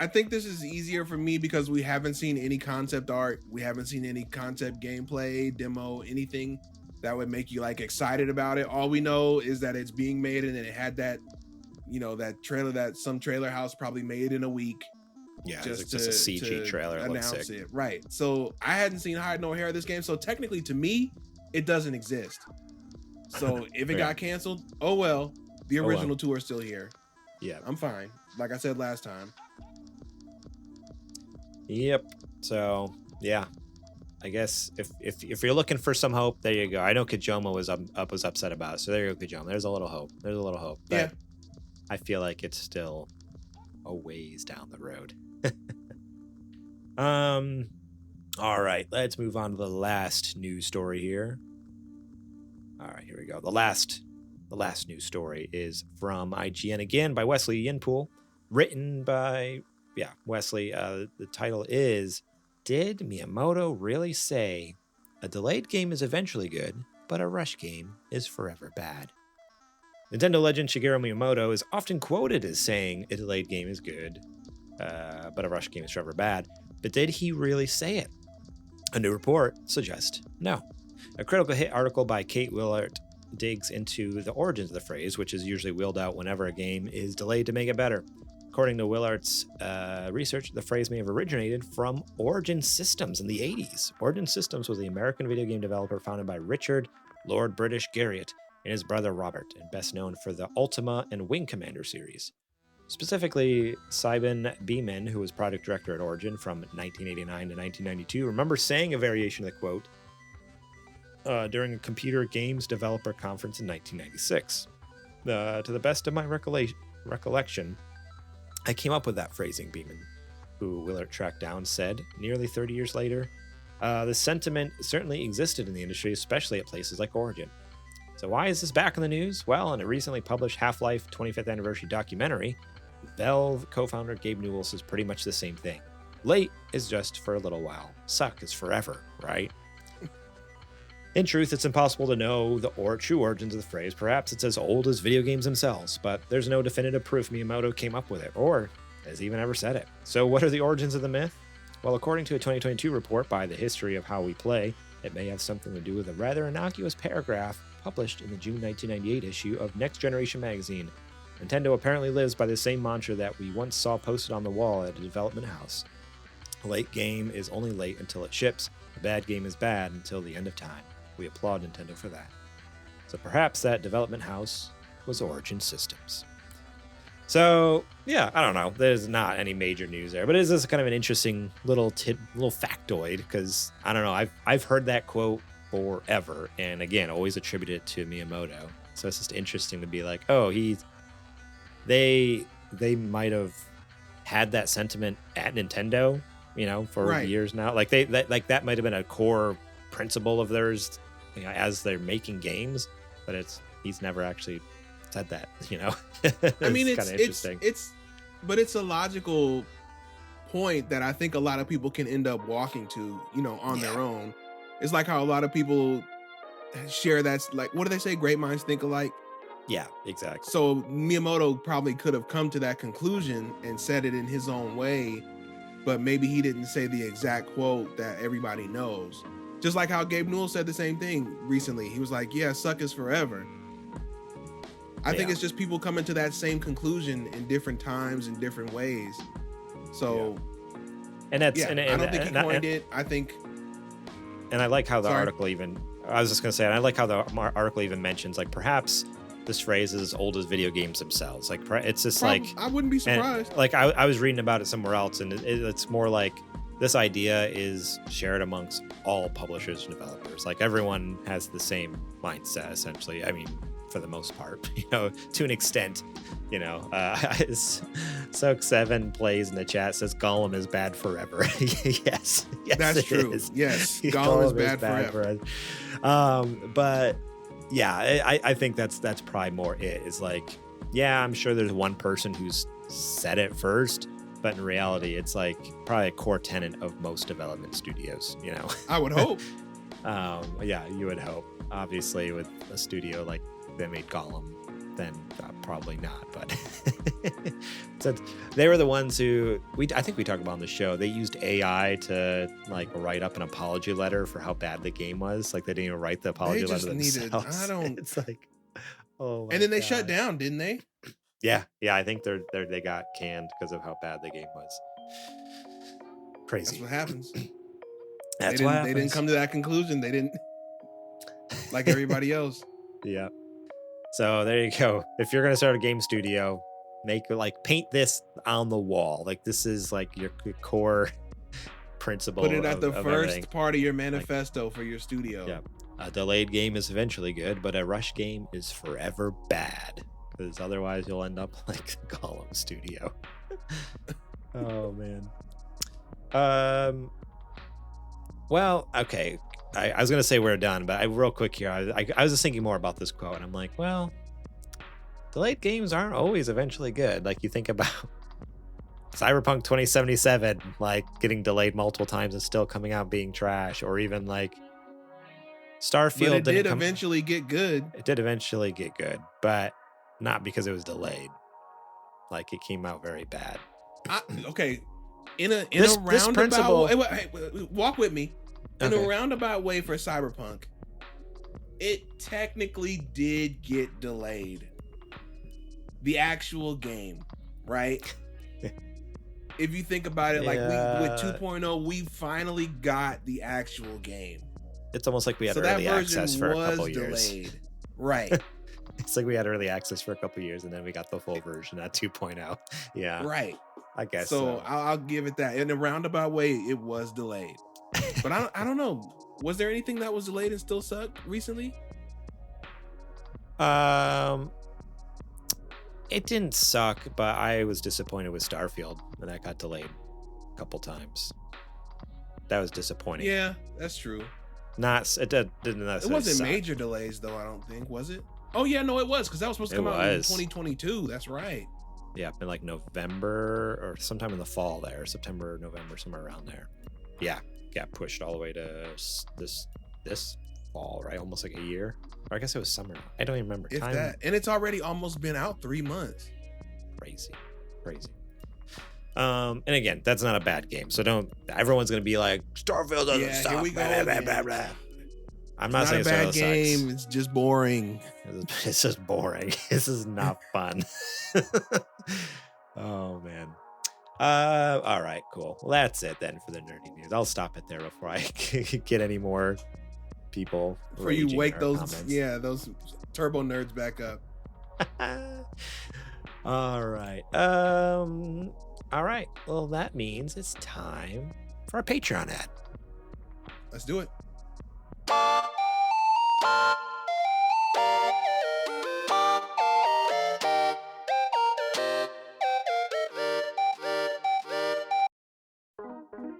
I think this is easier for me because we haven't seen any concept art, we haven't seen any concept gameplay, demo, anything that would make you like excited about it. All we know is that it's being made, and then it had that, that trailer that some trailer house probably made in a week. Yeah, just a CG trailer. Announce it, right? So I hadn't seen hide nor hair of this game, so technically to me, it doesn't exist. So if it got canceled, oh well. The original two are still here. Yeah, I'm fine. Like I said last time. Yep. So yeah, I guess if you're looking for some hope, there you go. I know Kojima was upset about it, so there you go, Kojima. There's a little hope. But yeah. I feel like it's still a ways down the road. All right, let's move on to the last news story here. All right, here we go. The last news story is from IGN again by Wesley Yinpool, written by Wesley. The title is, "Did Miyamoto really say a delayed game is eventually good, but a rush game is forever bad?" Nintendo legend Shigeru Miyamoto is often quoted as saying a delayed game is good, but a rush game is forever bad. But did he really say it? A new report suggests no. A critical hit article by Kate Willard digs into the origins of the phrase, which is usually wheeled out whenever a game is delayed to make it better. According to Willard's research, the phrase may have originated from Origin Systems in the 80s. Origin Systems was the American video game developer founded by Richard Lord British Garriott and his brother Robert, and best known for the Ultima and Wing Commander series. Specifically, Simon Beeman, who was product director at Origin from 1989 to 1992, remembers saying a variation of the quote during a computer games developer conference in 1996. To the best of my recollection, I came up with that phrasing, Beeman, who Willard tracked down, said nearly 30 years later. The sentiment certainly existed in the industry, especially at places like Origin. So why is this back in the news? Well, in a recently published Half-Life 25th anniversary documentary, Valve co-founder Gabe Newell says pretty much the same thing. Late is just for a little while. Suck is forever, right? In truth, it's impossible to know the true origins of the phrase. Perhaps it's as old as video games themselves, but there's no definitive proof Miyamoto came up with it, or has even ever said it. So what are the origins of the myth? Well, according to a 2022 report by The History of How We Play, it may have something to do with a rather innocuous paragraph published in the June 1998 issue of Next Generation magazine. Nintendo apparently lives by the same mantra that we once saw posted on the wall at a development house. A late game is only late until it ships. A bad game is bad until the end of time. We applaud Nintendo for that. So perhaps that development house was Origin Systems. So yeah, I don't know. There's not any major news there, but it is just kind of an interesting little factoid because I don't know. I've heard that quote forever, and again, always attributed it to Miyamoto. So it's just interesting to be like, oh, they might have had that sentiment at Nintendo, for years now. Like that might have been a core principle of theirs, as they're making games, but he's never actually said that, I mean, it's kind of interesting. But it's a logical point that I think a lot of people can end up walking to, on their own. It's like how a lot of people share that's like, what do they say? Great minds think alike. Yeah, exactly. So Miyamoto probably could have come to that conclusion and said it in his own way, but maybe he didn't say the exact quote that everybody knows. Just like how Gabe Newell said the same thing recently. He was like, yeah, suck is forever. I think it's just people coming to that same conclusion in different times in different ways. So, and that's I don't think he coined it. I think, and I like how the article even. I was just gonna say, and I like how the article even mentions like perhaps this phrase is as old as video games themselves. Like it's just like I wouldn't be surprised. Like I was reading about it somewhere else, and it's more like this idea is shared amongst all publishers and developers. Like everyone has the same mindset essentially. I mean, for the most part, to an extent, Soak7 plays in the chat says Gollum is bad forever. yes, that's true. Is. Yes, Gollum is bad forever. But yeah, I think that's probably more it is like, yeah, I'm sure there's one person who's said it first, but in reality, it's like probably a core tenet of most development studios, I would hope. Yeah, you would hope. Obviously, with a studio like that made Gollum, then probably not. But so they were the ones who I think we talked about on the show. They used AI to like write up an apology letter for how bad the game was. Like they didn't even write the apology letter themselves. It's like, oh. And then they shut down, didn't they? Yeah. I think they got canned because of how bad the game was. Crazy. That's what happens. They didn't come to that conclusion. They didn't, like everybody else. Yeah. So there you go. If you're gonna start a game studio, paint this on the wall. Like this is like your core principle. Put it at the first everything. Part of your manifesto for your studio. Yeah. A delayed game is eventually good, but a rush game is forever bad. Because otherwise you'll end up like the Gollum studio. Oh man. Well, okay. I was gonna say we're done, but real quick here, I was just thinking more about this quote, and I'm like, well, delayed games aren't always eventually good. Like you think about Cyberpunk 2077, like getting delayed multiple times and still coming out being trash, or even like Starfield. But it did eventually get good. It did eventually get good, but not because it was delayed. Like it came out very bad. Okay, in a roundabout way, walk with me. In a roundabout way for Cyberpunk, it technically did get delayed. The actual game, right? If you think about it, like with 2.0, we finally got the actual game. It's almost like we had early access for a couple years. Right. It's like we had early access for a couple years and then we got the full version at 2.0. Yeah. Right. I guess so. I'll give it that. In a roundabout way, it was delayed. But I don't know. Was there anything that was delayed and still sucked recently? It didn't suck, but I was disappointed with Starfield when that got delayed a couple times. That was disappointing. Yeah, that's true. It wasn't suck. Major delays though, I don't think, was it? Oh yeah, no, it was, because that was supposed to come out in 2022. That's right. Yeah, in like November or sometime in the fall there, September, November, somewhere around there. Yeah, got pushed all the way to this fall, right? Almost like a year. Or I guess it was summer. I don't even remember. And it's already almost been out 3 months. Crazy. And again, that's not a bad game. So everyone's gonna be like, Starfield doesn't suck. Here we go. Blah, blah, blah. I'm not saying it's a bad game. Sucks. It's just boring. It's just boring. This is not fun. Oh man. All right, cool. Well, that's it then for the nerdy news. I'll stop it there before I get any more people. Before you wake those turbo nerds back up. All right. All right. Well, that means it's time for our Patreon ad. Let's do it.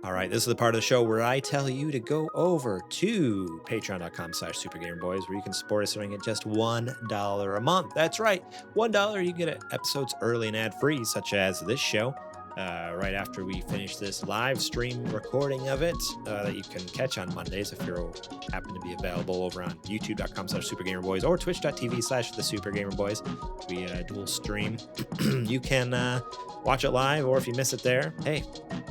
All right, this is the part of the show where I tell you to go over to patreon.com/supergamerboys, where you can support us starting at just $1 a month. That's right, $1. You get episodes early and ad-free, such as this show, right after we finish this live stream recording of it, that you can catch on Mondays if you happen to be available over on youtube.com/supergamerboys or twitch.tv/thesupergamerboys. We dual stream. You can watch it live, or if you miss it there, hey,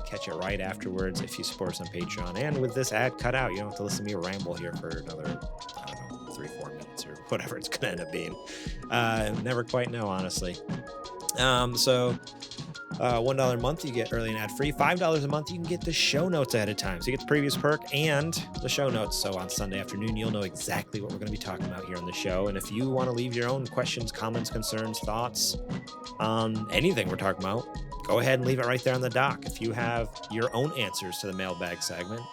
catch it right afterwards if you support us on Patreon. And with this ad cut out, you don't have to listen to me ramble here for another, I don't know, 3-4 minutes or whatever it's gonna end up being. Never quite know, honestly. So $1 a month, you get early and ad-free. $5 a month, you can get the show notes ahead of time. So you get the previous perk and the show notes. So on Sunday afternoon, you'll know exactly what we're going to be talking about here on the show. And if you want to leave your own questions, comments, concerns, thoughts on anything we're talking about, go ahead and leave it right there on the dock. If you have your own answers to the mailbag segment,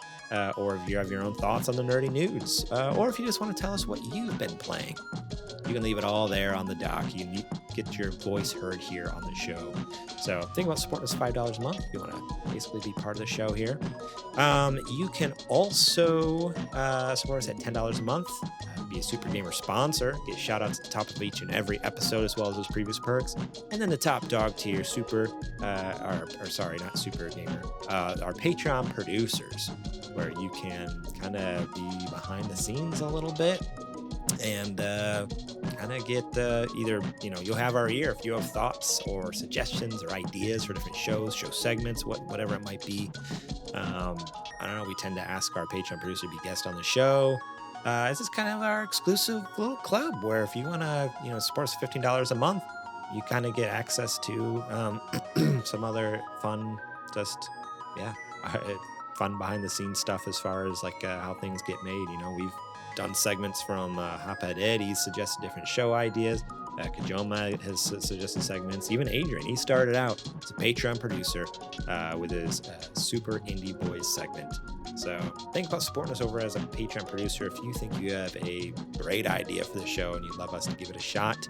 or if you have your own thoughts on the nerdy news, or if you just want to tell us what you've been playing, you can leave it all there on the dock. You can get your voice heard here on the show. So think about supporting us $5 a month if you want to basically be part of the show here. You can also support us at $10 a month. Be a Super Gamer sponsor, get shout outs at the top of each and every episode, as well as those previous perks. And then the top dog tier, not Super Gamer, our Patreon producers, where you can kind of be behind the scenes a little bit and kind of get either, you'll have our ear if you have thoughts or suggestions or ideas for different show segments, whatever it might be. I don't know, we tend to ask our Patreon producer to be guest on the show. This is kind of our exclusive little club where if you want to, support us $15 a month, you kind of get access to some other fun, fun behind the scenes stuff as far as like how things get made. We've done segments from Hophead Ed. He's suggested different show ideas. Kajoma has suggested segments. Even Adrian, he started out as a Patreon producer with his Super Indie Boys segment. So think about supporting us over as a Patreon producer. If you think you have a great idea for the show and you'd love us to give it a shot,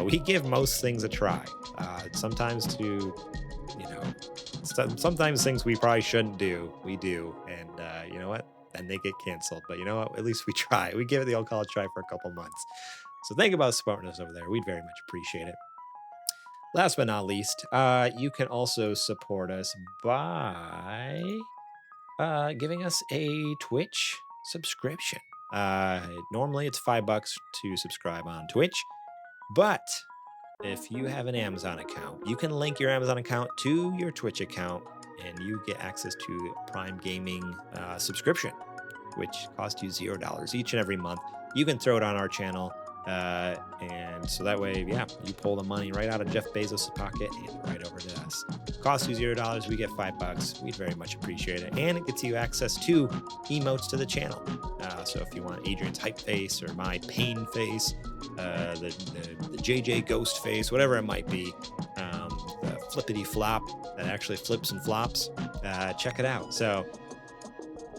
we give most things a try. Sometimes things we probably shouldn't do, we do. And you know what? Then they get canceled. But you know what? At least we try. We give it the old college try for a couple months. So think about supporting us over there. We'd very much appreciate it. Last but not least, you can also support us by giving us a Twitch subscription. Normally it's $5 to subscribe on Twitch, but if you have an Amazon account, you can link your Amazon account to your Twitch account and you get access to Prime Gaming subscription, which costs you $0 each and every month. You can throw it on our channel. And so that way, you pull the money right out of Jeff Bezos' pocket and right over to us. Costs you $0, we get $5. We'd very much appreciate it. And it gets you access to emotes to the channel. So if you want Adrian's hype face or my pain face, the JJ ghost face, whatever it might be, the flippity flop that actually flips and flops, check it out. So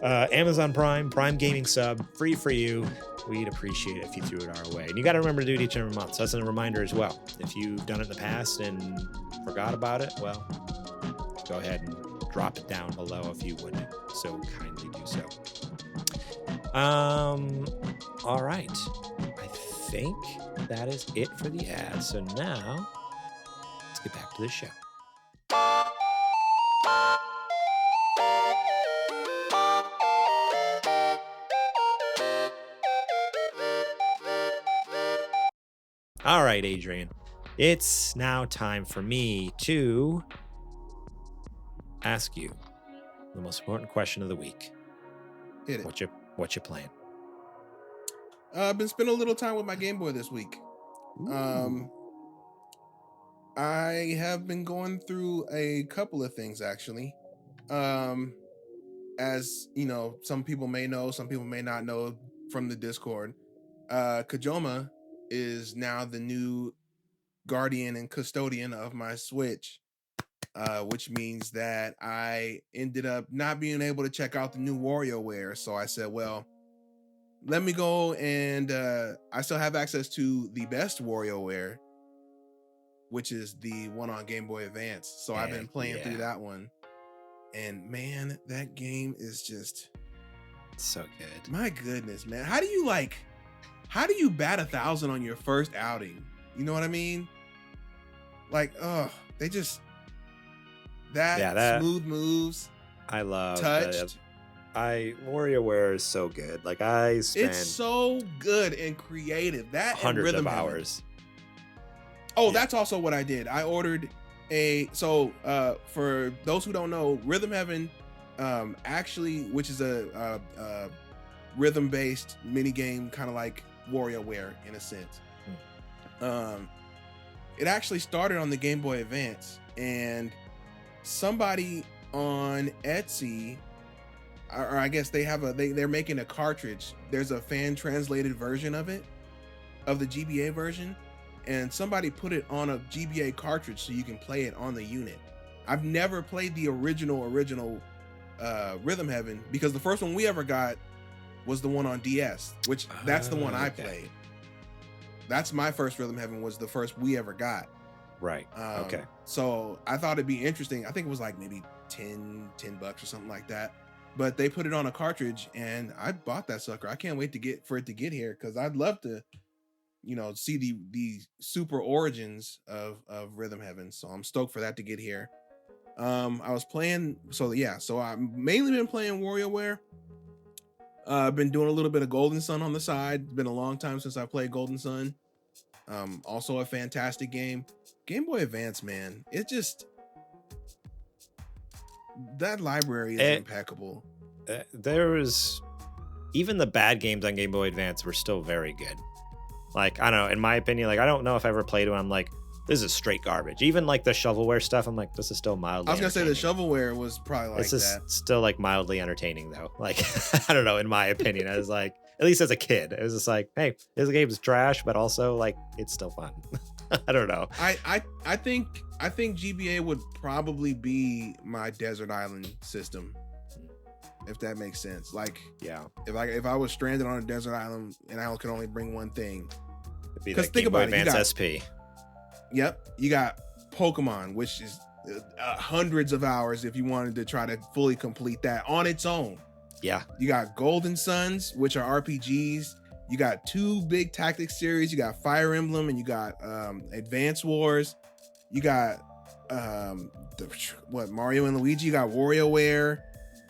Amazon Prime Gaming sub, free for you. We'd appreciate it if you threw it our way. And you got to remember to do it each and every month. So that's a reminder as well. If you've done it in the past and forgot about it, well, go ahead and drop it down below if you would so kindly do so. All right. I think that is it for the ad. So now let's get back to the show. All right, Adrian, it's now time for me to ask you the most important question of the week. Hit it. What you playing? I've been spending a little time with my Game Boy this week. I have been going through a couple of things actually. As you know, some people may know, some people may not know from the Discord. Kajoma is now the new guardian and custodian of my Switch, which means that I ended up not being able to check out the new WarioWare. So I said, well, let me go and I still have access to the best WarioWare, which is the one on Game Boy Advance. So I've been playing through that one. And man, that game is just so good. My goodness, man. How do you bat 1,000 on your first outing? You know what I mean? Like, they just that smooth moves. I love touched. WarioWare is so good. Like it's so good and creative. That hundreds and Rhythm of hours. Oh, that's also what I did. I ordered for those who don't know, Rhythm Heaven, actually, which is a rhythm-based mini game, kind of like WarioWare in a sense. It actually started on the Game Boy Advance, and somebody on Etsy, or I guess they're making a cartridge. There's a fan translated version of it, of the GBA version, and somebody put it on a GBA cartridge so you can play it on the unit. I've never played the original Rhythm Heaven, because the first one we ever got was the one on DS, which that's the one I played. That's my first Rhythm Heaven, was the first we ever got. Right. Okay. So I thought it'd be interesting. I think it was like maybe $10 or something like that. But they put it on a cartridge, and I bought that sucker. I can't wait for it to get here, because I'd love to, see the super origins of Rhythm Heaven. So I'm stoked for that to get here. I was playing, so I've mainly been playing WarioWare. I've been doing a little bit of Golden Sun on the side. It's been a long time since I played Golden Sun. Also a fantastic game. Game Boy Advance, man. It just, that library is impeccable. There was, even the bad games on Game Boy Advance were still very good. Like, I don't know, in my opinion, like, I don't know if I ever played one I'm like, this is straight garbage. Even like the shovelware stuff, I'm like, this is still mildly. I was gonna say the shovelware was probably like this is still like mildly entertaining though. Like, I don't know, in my opinion, I was like, at least as a kid, it was just like, hey, this game's trash, but also like it's still fun. I don't know. I think GBA would probably be my desert island system, if that makes sense. Like, yeah, if I was stranded on a desert island and I could only bring one thing, because think about Advance SP. Yep, you got Pokemon, which is hundreds of hours if you wanted to try to fully complete that on its own. Yeah, you got Golden Suns, which are RPGs. You got two big tactics series. You got Fire Emblem, and you got Advance Wars. You got Mario and Luigi. You got WarioWare.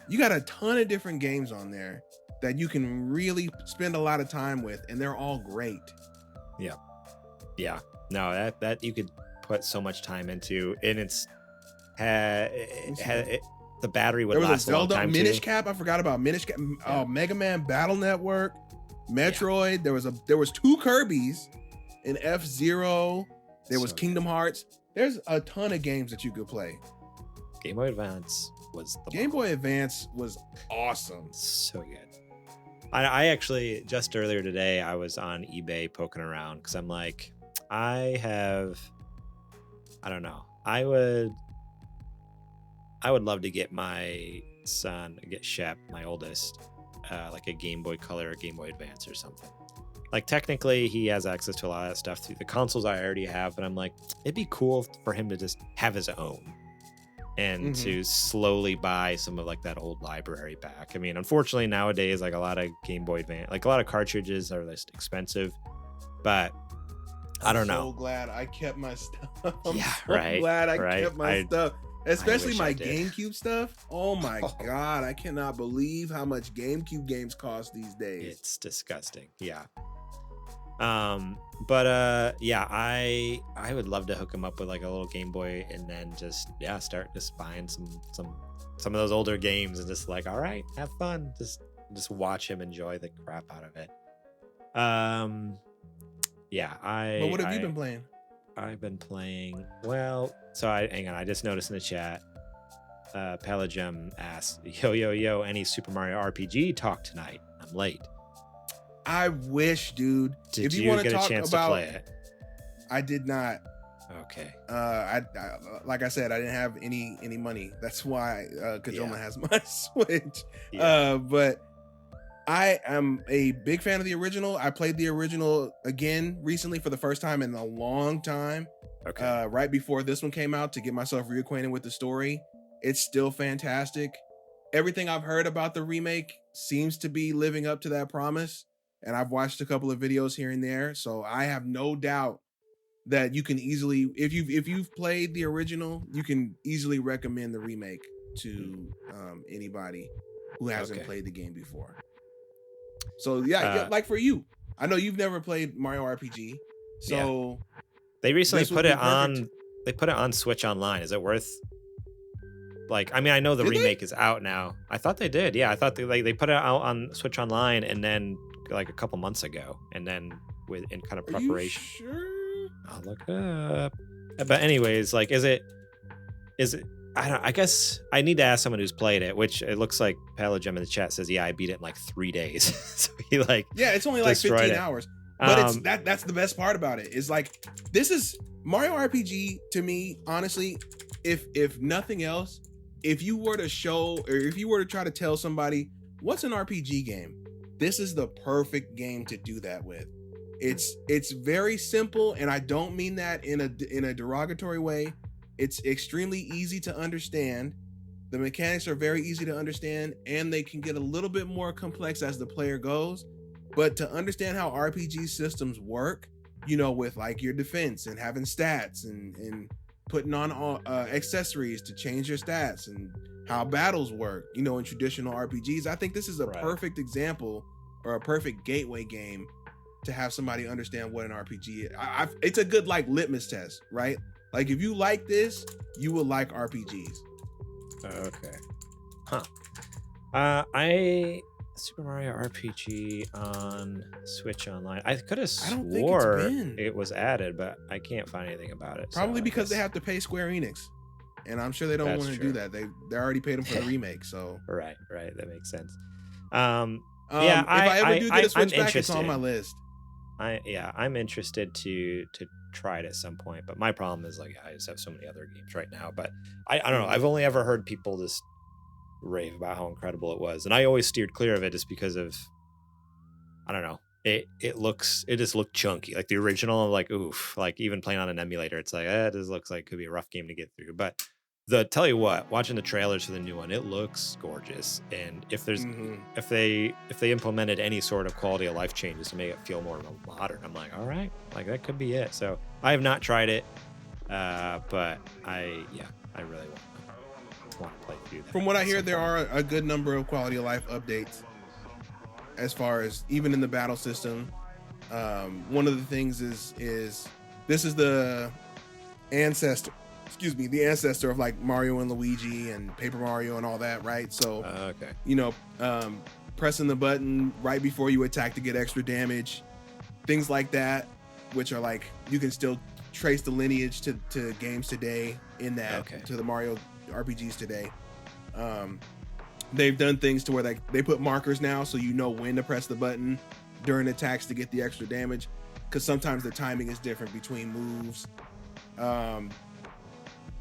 You got a ton of different games on there that you can really spend a lot of time with, and they're all great. Yeah. No, that you could put so much time into, and the battery would last a long time. There was a Zelda Minish Cap. I forgot about Minish Cap. Oh, Mega Man Battle Network, Metroid. Yeah. There was two Kirby's, an F-Zero. There was Kingdom Hearts. There's a ton of games that you could play. Game Boy Advance was Boy Advance was awesome. So good. I actually, just earlier today, I was on eBay poking around because I'm like, I don't know. I would love to get my son, Shep, my oldest, like a Game Boy Color or Game Boy Advance or something. Like, technically, he has access to a lot of that stuff through the consoles I already have, but I'm like, it'd be cool for him to just have his own and to slowly buy some of like that old library back. I mean, unfortunately, nowadays, like a lot of Game Boy Advance, like a lot of cartridges are less expensive, but I don't know. I'm so glad I kept my stuff. Glad I kept my stuff. Especially my GameCube GameCube stuff. Oh my God. I cannot believe how much GameCube games cost these days. It's disgusting. Yeah. I would love to hook him up with like a little Game Boy and then start buying some of those older games and just like, all right, have fun. Just watch him enjoy the crap out of it. But what have you been playing? I've been playing, hang on, I just noticed in the chat, Pelagem asks, yo, any Super Mario RPG talk tonight? I'm late. I wish, dude. Did you want to get a chance to play it? I did not. Okay. I like I said, I didn't have any money. That's why Kojima has my Switch. Yeah. But I am a big fan of the original. I played the original again recently for the first time in a long time. Okay. Right before this one came out to get myself reacquainted with the story. It's still fantastic. Everything I've heard about the remake seems to be living up to that promise. And I've watched a couple of videos here and there. So I have no doubt that you can easily, if you've played the original, you can easily recommend the remake to anybody who hasn't played the game before. So yeah, like for you, I know you've never played Mario RPG, so they recently put it on. They put it on Switch Online. Is it worth? Like, I mean, I know the remake is out now. I thought they did. Yeah, I thought they put it out on Switch Online, and then like a couple months ago, and then in kind of preparation. Are you sure? I'll look it up. But anyways, like, is it? I guess I need to ask someone who's played it, which it looks like Pelagem in the chat says, yeah, I beat it in like 3 days. So he it's only like 15 hours. But it's that's the best part about it. Is like, this is Mario RPG to me, honestly, if nothing else, if you were to show, or if you were to try to tell somebody what's an RPG game, this is the perfect game to do that with. It's very simple, and I don't mean that in a derogatory way. It's extremely easy to understand. The mechanics are very easy to understand, and they can get a little bit more complex as the player goes. But to understand how RPG systems work, with like your defense and having stats and putting on accessories to change your stats and how battles work, in traditional RPGs, I think this is a perfect example or a perfect gateway game to have somebody understand what an RPG is. It's a good like litmus test, right? Like, if you like this, you will like RPGs. Okay. Huh. Super Mario RPG on Switch Online. I could have swore it was added, but I can't find anything about it. Probably because they have to pay Square Enix, and I'm sure they don't want to do that. They already paid them for the remake, so right, that makes sense. If I ever do get a Switch back, it's on my list. I'm interested to try it at some point, but my problem is like I just have so many other games right now. But I don't know. I've only ever heard people just rave about how incredible it was, and I always steered clear of it just because of, I don't know. It just looked chunky, like the original. I'm like, oof. Like, even playing on an emulator, it's like, it just looks like it could be a rough game to get through. But tell you what, watching the trailers for the new one, it looks gorgeous. And if there's if they implemented any sort of quality of life changes to make it feel more modern, I'm like, all right, like that could be it. So I have not tried it, but I really want to play through that. From what I hear, there are a good number of quality of life updates, as far as even in the battle system. One of the things is this is the ancestor of like Mario and Luigi and Paper Mario and all that, right? So pressing the button right before you attack to get extra damage, things like that, which are like, you can still trace the lineage to games today in that, to the Mario RPGs today. They've done things to where they put markers now, so you know when to press the button during attacks to get the extra damage, because sometimes the timing is different between moves.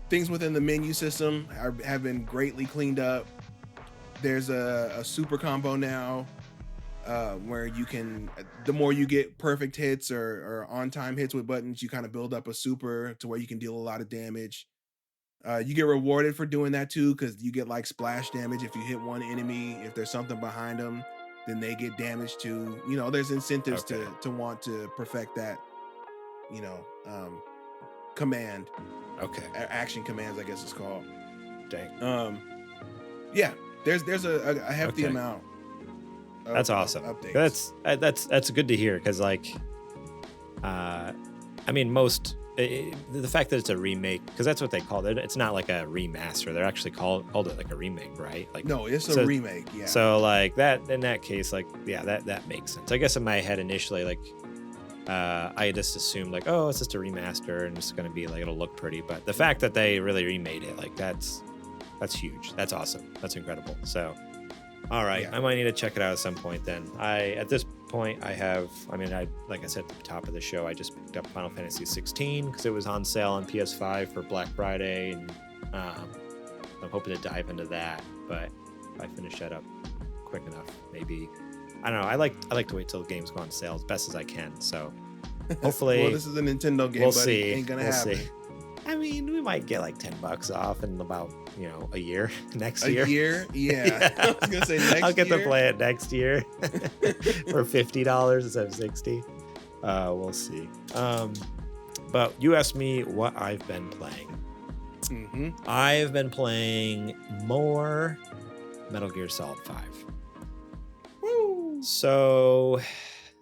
Things within the menu system have been greatly cleaned up. There's a super combo now, where you can, the more you get perfect hits or on-time hits with buttons, you kind of build up a super to where you can deal a lot of damage. You get rewarded for doing that too, because you get like splash damage if you hit one enemy. If there's something behind them, then they get damaged too. There's incentives to want to perfect that, command. Action commands, I guess it's called. Dang. There's a hefty amount. That's awesome. Updates. That's good to hear, because like, I mean, the fact that it's a remake, because that's what they call it. It's not like a remaster. They're actually called it like a remake, right? Like, no, it's a remake. Yeah. So like that, in that case, like, yeah, that makes sense. I guess in my head initially, like, I just assumed like, oh, it's just a remaster and it's gonna be like, it'll look pretty. But the fact that they really remade it, like, that's huge. That's awesome. That's incredible. So, all right, I might need to check it out at some point then. At this point, like I said at the top of the show, I just picked up Final Fantasy 16 because it was on sale on PS5 for Black Friday, and I'm hoping to dive into that. But if I finish that up quick enough, maybe, I don't know. I like to wait till games go on sale as best as I can. So hopefully, well, this is a Nintendo game. We'll buddy. see. Ain't gonna we'll happen. See. I mean, we might get like $10 off in about, a year next A year. year? Yeah. I was gonna say next year. I'll get to play it next year for $50 instead of $60. We'll see. But you asked me what I've been playing. Mm-hmm. I've been playing more Metal Gear Solid 5. Woo! So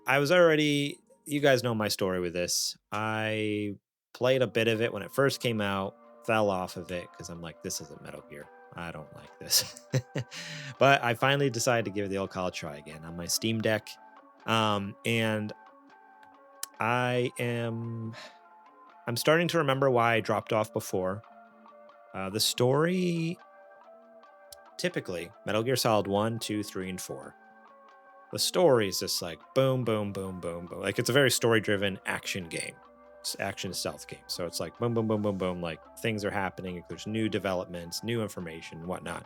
you guys know my story with this. I played a bit of it when it first came out, fell off of it because I'm like, this isn't Metal Gear. I don't like this. But I finally decided to give it the old college try again on my Steam Deck. And I'm starting to remember why I dropped off before. The story, typically, Metal Gear Solid 1, 2, 3, and 4. The story is just like boom, boom, boom, boom, boom. Like, it's a very story-driven action game. Action stealth game. So it's like boom, boom, boom, boom, boom. Like, things are happening. There's new developments, new information, and whatnot.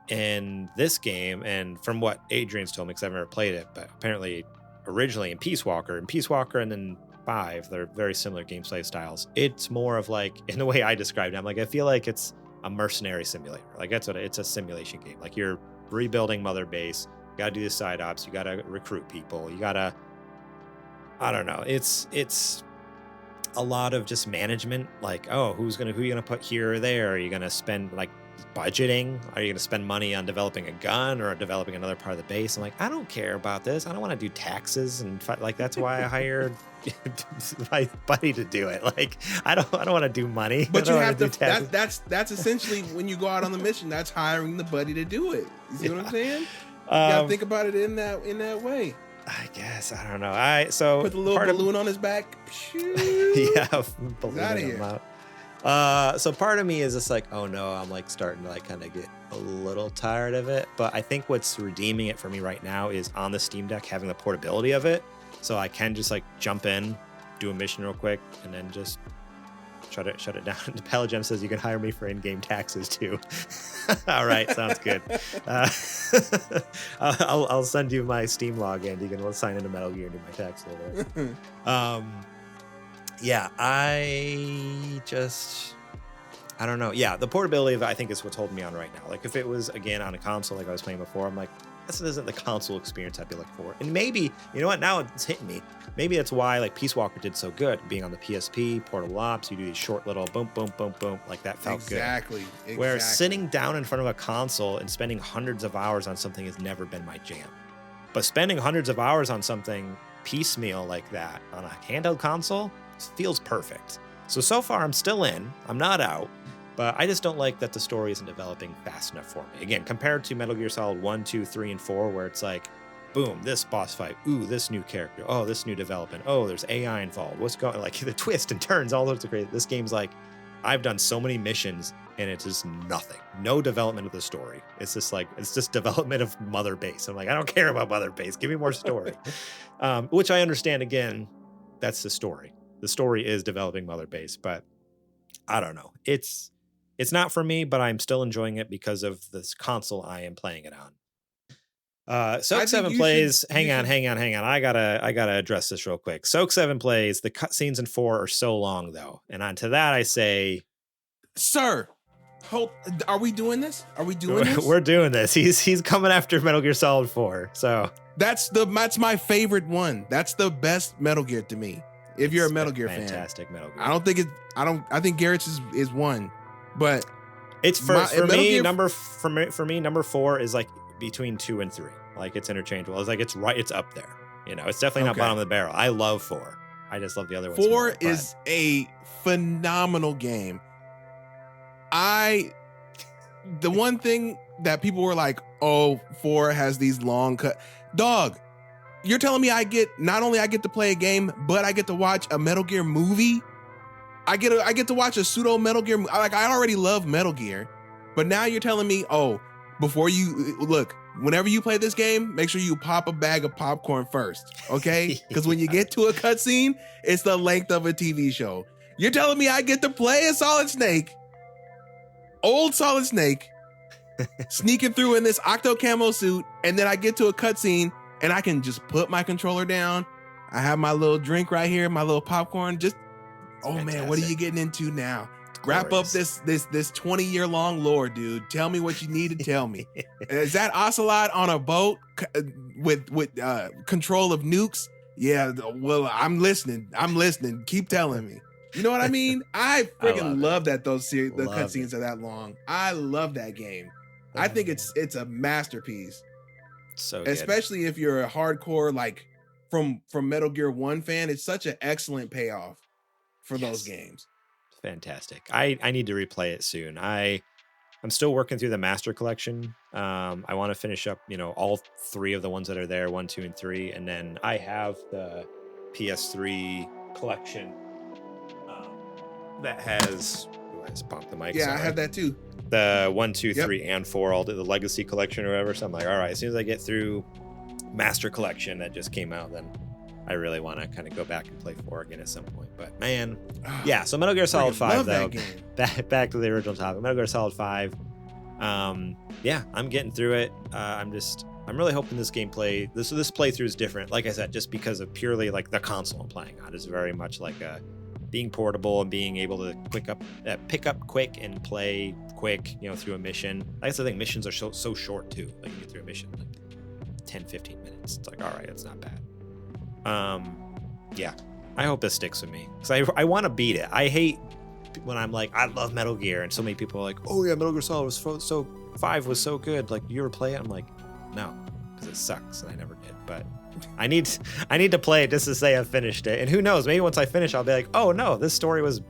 And this game, and from what Adrian's told me, because I've never played it, but apparently originally in Peace Walker and then 5, they're very similar gameplay styles. It's more of like, in the way I described it, I'm like, I feel like it's a mercenary simulator. Like, that's what it's a simulation game. Like, you're rebuilding Mother Base. You gotta do the side ops. You gotta recruit people. You gotta, I don't know. It's a lot of just management, like, oh, who are you gonna put here or there? Are you gonna spend, like, budgeting? Are you gonna spend money on developing a gun or developing another part of the base? I'm like, I don't care about this. I don't want to do taxes and like, that's why I hired my buddy to do it. Like, I don't want to do money. But you have to. That's essentially when you go out on the mission. That's hiring the buddy to do it. You see what I'm saying? You gotta think about it in that way. I guess, I don't know. So put the little balloon on his back. Yeah, balloon out of him here. Out. So part of me is just like, oh no, I'm like starting to like kind of get a little tired of it. But I think what's redeeming it for me right now is on the Steam Deck having the portability of it. So I can just like jump in, do a mission real quick, and then just shut it down. Pelagem says you can hire me for in-game taxes too. All right, sounds good. I'll send you my Steam login. You can sign into Metal Gear and do my tax later. Yeah, I don't know. Yeah, the portability of it, I think, is what's holding me on right now. Like, if it was, again, on a console like I was playing before, I'm like, this isn't the console experience I'd be looking for. And maybe, you know what, now it's hitting me. Maybe that's why, like, Peace Walker did so good. Being on the PSP, Portable Ops, you do these short little boom, boom, boom, boom. Like, that felt good. Exactly. Where sitting down in front of a console and spending hundreds of hours on something has never been my jam. But spending hundreds of hours on something piecemeal like that on a handheld console feels perfect. So far, I'm still in. I'm not out. But I just don't like that the story isn't developing fast enough for me. Again, compared to Metal Gear Solid 1, 2, 3, and 4, where it's like, boom, this boss fight. Ooh, this new character. Oh, this new development. Oh, there's AI involved. What's going, like, the twist and turns, all those are great. This game's like, I've done so many missions and it's just nothing. No development of the story. It's just development of Mother Base. I'm like, I don't care about Mother Base. Give me more story. Which I understand, again, that's the story. The story is developing Mother Base, but I don't know. It's not for me, but I'm still enjoying it because of this console I am playing it on. Soak 7 plays. Hang on. I gotta address this real quick. Soak 7 plays. The cutscenes in 4 are so long though, and onto that I say, sir, are we doing this? We're doing this. He's coming after Metal Gear Solid 4. So that's my favorite one. That's the best Metal Gear to me. If you're a Metal Gear fan, fantastic Metal Gear. I think Garrett's is one. But it's for me, number 4 is like between 2 and 3. Like, it's interchangeable. It's like it's up there. You know, it's definitely not bottom of the barrel. I love 4. I just love the other ones. 4 is a phenomenal game. The one thing that people were like, oh, 4 has these long cut. Dog, you're telling me I get to play a game, but I get to watch a Metal Gear movie? I get to watch a pseudo Metal Gear. Like, I already love Metal Gear, but now you're telling me, oh, before you look, whenever you play this game, make sure you pop a bag of popcorn first, okay? Because when you get to a cutscene, it's the length of a TV show. You're telling me I get to play a Solid Snake, old Solid Snake, sneaking through in this octo camo suit, and then I get to a cutscene and I can just put my controller down. I have my little drink right here, my little popcorn. Just, oh man, what are you getting into now? Wrap up this 20-year long lore, dude. Tell me what you need to tell me. Is that Ocelot on a boat with control of nukes? Yeah, well, I'm listening. Keep telling me. You know what I mean? I freaking love that the cutscenes are that long. I love that game. I think it's a masterpiece. So good. Especially if you're a hardcore like from Metal Gear 1 fan, it's such an excellent payoff for those games. Fantastic. I need to replay it soon. I'm still working through the Master Collection. I want to finish up, all 3 of the ones that are there, 1, 2, and 3, and then I have the PS3 collection that has. I just bumped the mic. Yeah, sorry. I have that too. The 1, 2, 3, and 4, all the Legacy Collection or whatever. So I'm like, all right, as soon as I get through Master Collection that just came out, then I really want to kind of go back and play 4 again at some point. But man, yeah. So Metal Gear Solid 5 though. Back to the original topic. Metal Gear Solid 5. Yeah, I'm getting through it. I'm really hoping this gameplay, this playthrough is different. Like I said, just because of purely like the console I'm playing on is very much like being portable and being able to pick up quick and play quick, through a mission. I guess I think missions are so short too. Like you get through a mission like 10, 15 minutes. It's like, all right, that's not bad. Yeah, I hope this sticks with me because I want to beat it. I hate when I'm like, I love Metal Gear, and so many people are like, oh yeah, Metal Gear Solid was 5 was so good. Like, you ever play it? I'm like, no, because it sucks, and I never did. But I need to play it just to say I finished it. And who knows? Maybe once I finish, I'll be like, oh no, this story was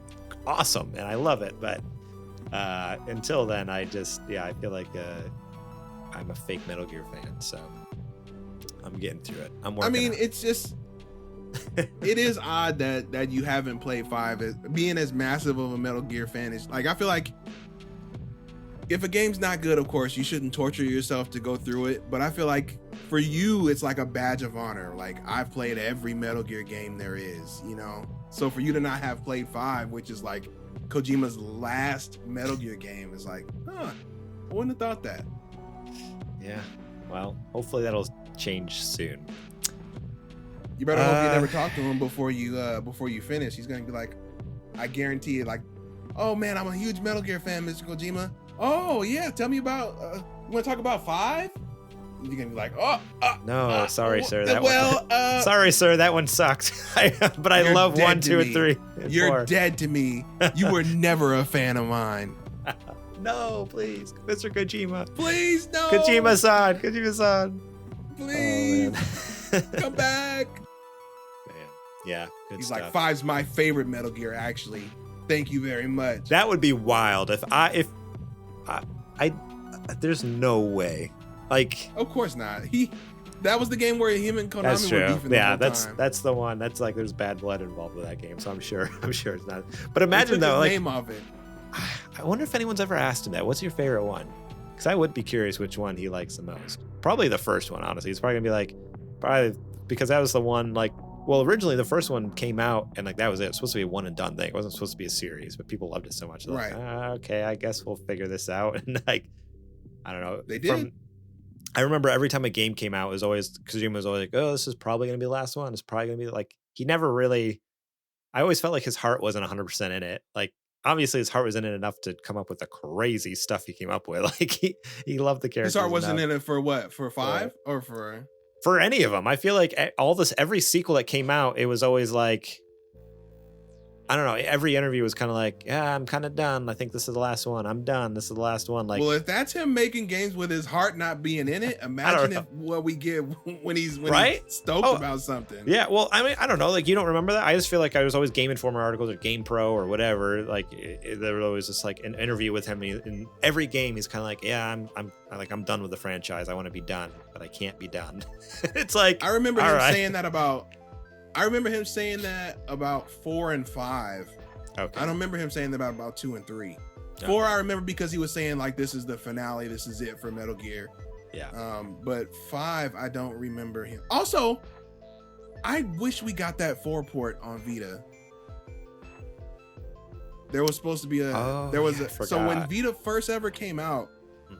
awesome, and I love it. But until then, I feel like I'm a fake Metal Gear fan, so I'm getting through it. It's just. It is odd that you haven't played 5. Being as massive of a Metal Gear fan is like, I feel like if a game's not good, of course you shouldn't torture yourself to go through it, but I feel like for you it's like a badge of honor. Like, I've played every Metal Gear game there is, so for you to not have played 5, which is like Kojima's last Metal Gear game, is like, I wouldn't have thought that. Yeah, well, hopefully that'll change soon. You better hope you never talk to him before you finish. He's gonna be like, I guarantee it. Like, oh man, I'm a huge Metal Gear fan, Mr. Kojima. Oh yeah, tell me about. You want to talk about 5? You're gonna be like, no, sorry, sir. Sorry, sir, that one sucked. But I love 1, 2, and 3. And you're 4. dead to me. You were never a fan of mine. No, please, Mr. Kojima. Please, no. Kojima-san. Please, come back. Yeah, good He's stuff. like, 5's my favorite Metal Gear, actually. Thank you very much. That would be wild if I there's no way. Like, of course not. That was the game where him and Konami were beefing the whole time. That's the one. That's like, there's bad blood involved with that game, so I'm sure it's not. But imagine though, like, name of it. I wonder if anyone's ever asked him that. What's your favorite one? Because I would be curious which one he likes the most. Probably the first one, honestly. It's probably gonna be like, because that was the one, like, well, originally the first one came out and like that was it. It was supposed to be a one and done thing. It wasn't supposed to be a series, but people loved it so much. They're right. Like, okay, I guess we'll figure this out. And like, I don't know. They did. I remember every time a game came out, it was always, Kojima was always like, oh, this is probably going to be the last one. It's probably going to be like, he never really, I always felt like his heart wasn't 100% in it. Like, obviously his heart was in it enough to come up with the crazy stuff he came up with. Like, he loved the characters. His heart wasn't in it for what? For 5 or for any of them. I feel like every sequel that came out, it was always like, I don't know. Every interview was kind of like, yeah, I'm kind of done. I think this is the last one. I'm done. This is the last one. Like, well, if that's him making games with his heart not being in it, imagine what we get when he's stoked about something. Yeah. Well, I mean, I don't know. Like, you don't remember that? I just feel like I was always Game Informer articles or Game Pro or whatever. Like, there was always just like an interview with him. In every game, he's kind of like, yeah, I'm done with the franchise. I want to be done, but I can't be done. It's like, I remember him saying that about. I remember him saying that about 4 and 5. Okay. I don't remember him saying that about 2 and 3. 4, I remember because he was saying like, this is the finale. This is it for Metal Gear. Yeah. But 5, I don't remember him. Also, I wish we got that 4 port on Vita. There was supposed to be so when Vita first ever came out,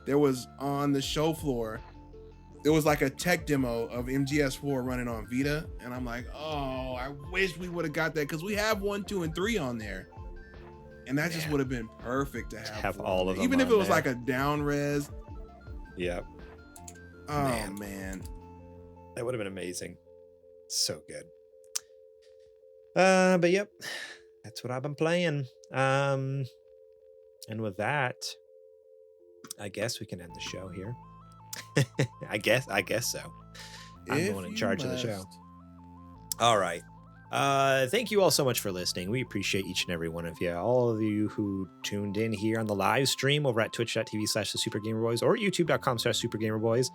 there was on the show floor, there was like a tech demo of MGS4 running on Vita, and I'm like, oh, I wish we would have got that, because we have 1, 2, and 3 on there, and that just would have been perfect to have all of them, even if it was there. like a down res. Yep. Oh man, that would have been amazing. So good. But yep, that's what I've been playing. And with that, I guess we can end the show here. I guess so. I'm the one in charge of the show. All right. Thank you all so much for listening. We appreciate each and every one of you. All of you who tuned in here on the live stream over at twitch.tv/thesupergamerboys or youtube.com/supergamerboys.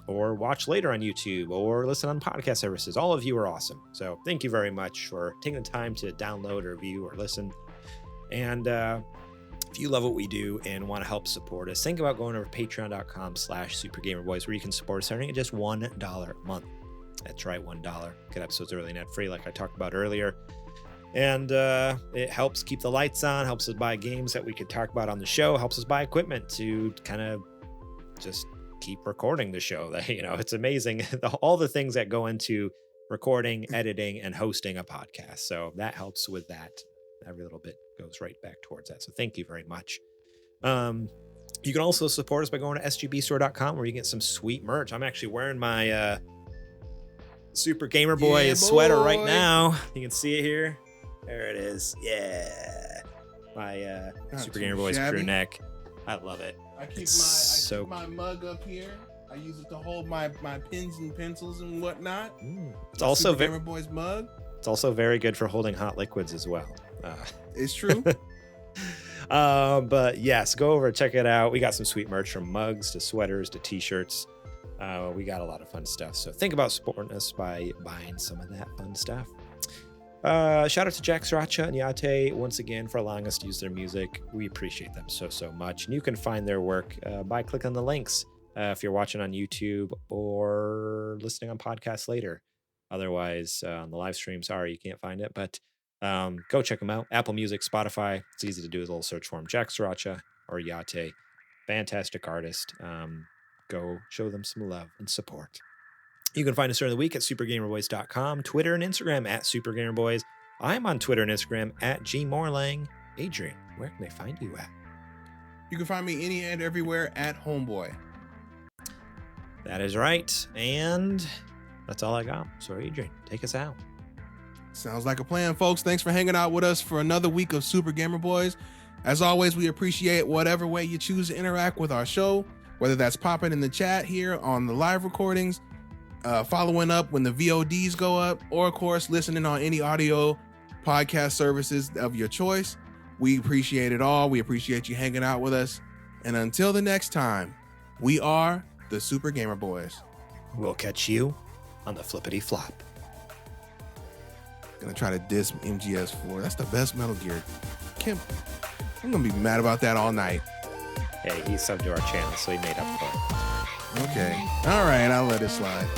Or watch later on YouTube or listen on podcast services. All of you are awesome. So thank you very much for taking the time to download or view or listen. And if you love what we do and want to help support us, think about going over to patreon.com/supergamerboys, where you can support us starting at just $1 a month. That's right, $1. Get episodes early and ad free, like I talked about earlier. And it helps keep the lights on, helps us buy games that we could talk about on the show, helps us buy equipment to kind of just keep recording the show. That, you know, it's amazing all the things that go into recording, editing, and hosting a podcast. So that helps with that. Every little bit goes right back towards that. So thank you very much. You can also support us by going to sgbstore.com, where you get some sweet merch. I'm actually wearing my Super Gamer Boy sweater right now. You can see it here. There it is. Yeah. My Super Gamer Boy's crew neck. I love it. I keep my mug up here. I use it to hold my pens and pencils and whatnot. It's also Super Gamer Boy's mug. It's also very good for holding hot liquids as well. It's true. But yes, go over, check it out. We got some sweet merch, from mugs to sweaters to t-shirts. We got a lot of fun stuff. So think about supporting us by buying some of that fun stuff. Shout out to Jack Sriracha and Yate once again for allowing us to use their music. We appreciate them so much. And you can find their work by clicking the links if you're watching on YouTube or listening on podcasts later. Otherwise, on the live stream, sorry, you can't find it. But go check them out. Apple Music, Spotify. It's easy to do with a little search for them. Jack Sriracha or Yate. Fantastic artist. Go show them some love and support. You can find us during the week at supergamerboys.com, Twitter and Instagram at supergamerboys. I'm on Twitter and Instagram at gmorlang. Adrian, where can they find you at? You can find me any and everywhere at Homeboy. That is right. And that's all I got. So Adrian, take us out. Sounds like a plan, folks. Thanks for hanging out with us for another week of Super Gamer Boys. As always, we appreciate whatever way you choose to interact with our show, whether that's popping in the chat here on the live recordings, following up when the VODs go up, or of course listening on any audio podcast services of your choice. We appreciate it all. We appreciate you hanging out with us. And until the next time, we are the Super Gamer Boys. We'll catch you on the flippity flop. Gonna try to diss MGS4. That's the best Metal Gear. I'm gonna be mad about that all night. Hey, he subbed to our channel, so he made up for it. Okay. All right, I'll let it slide.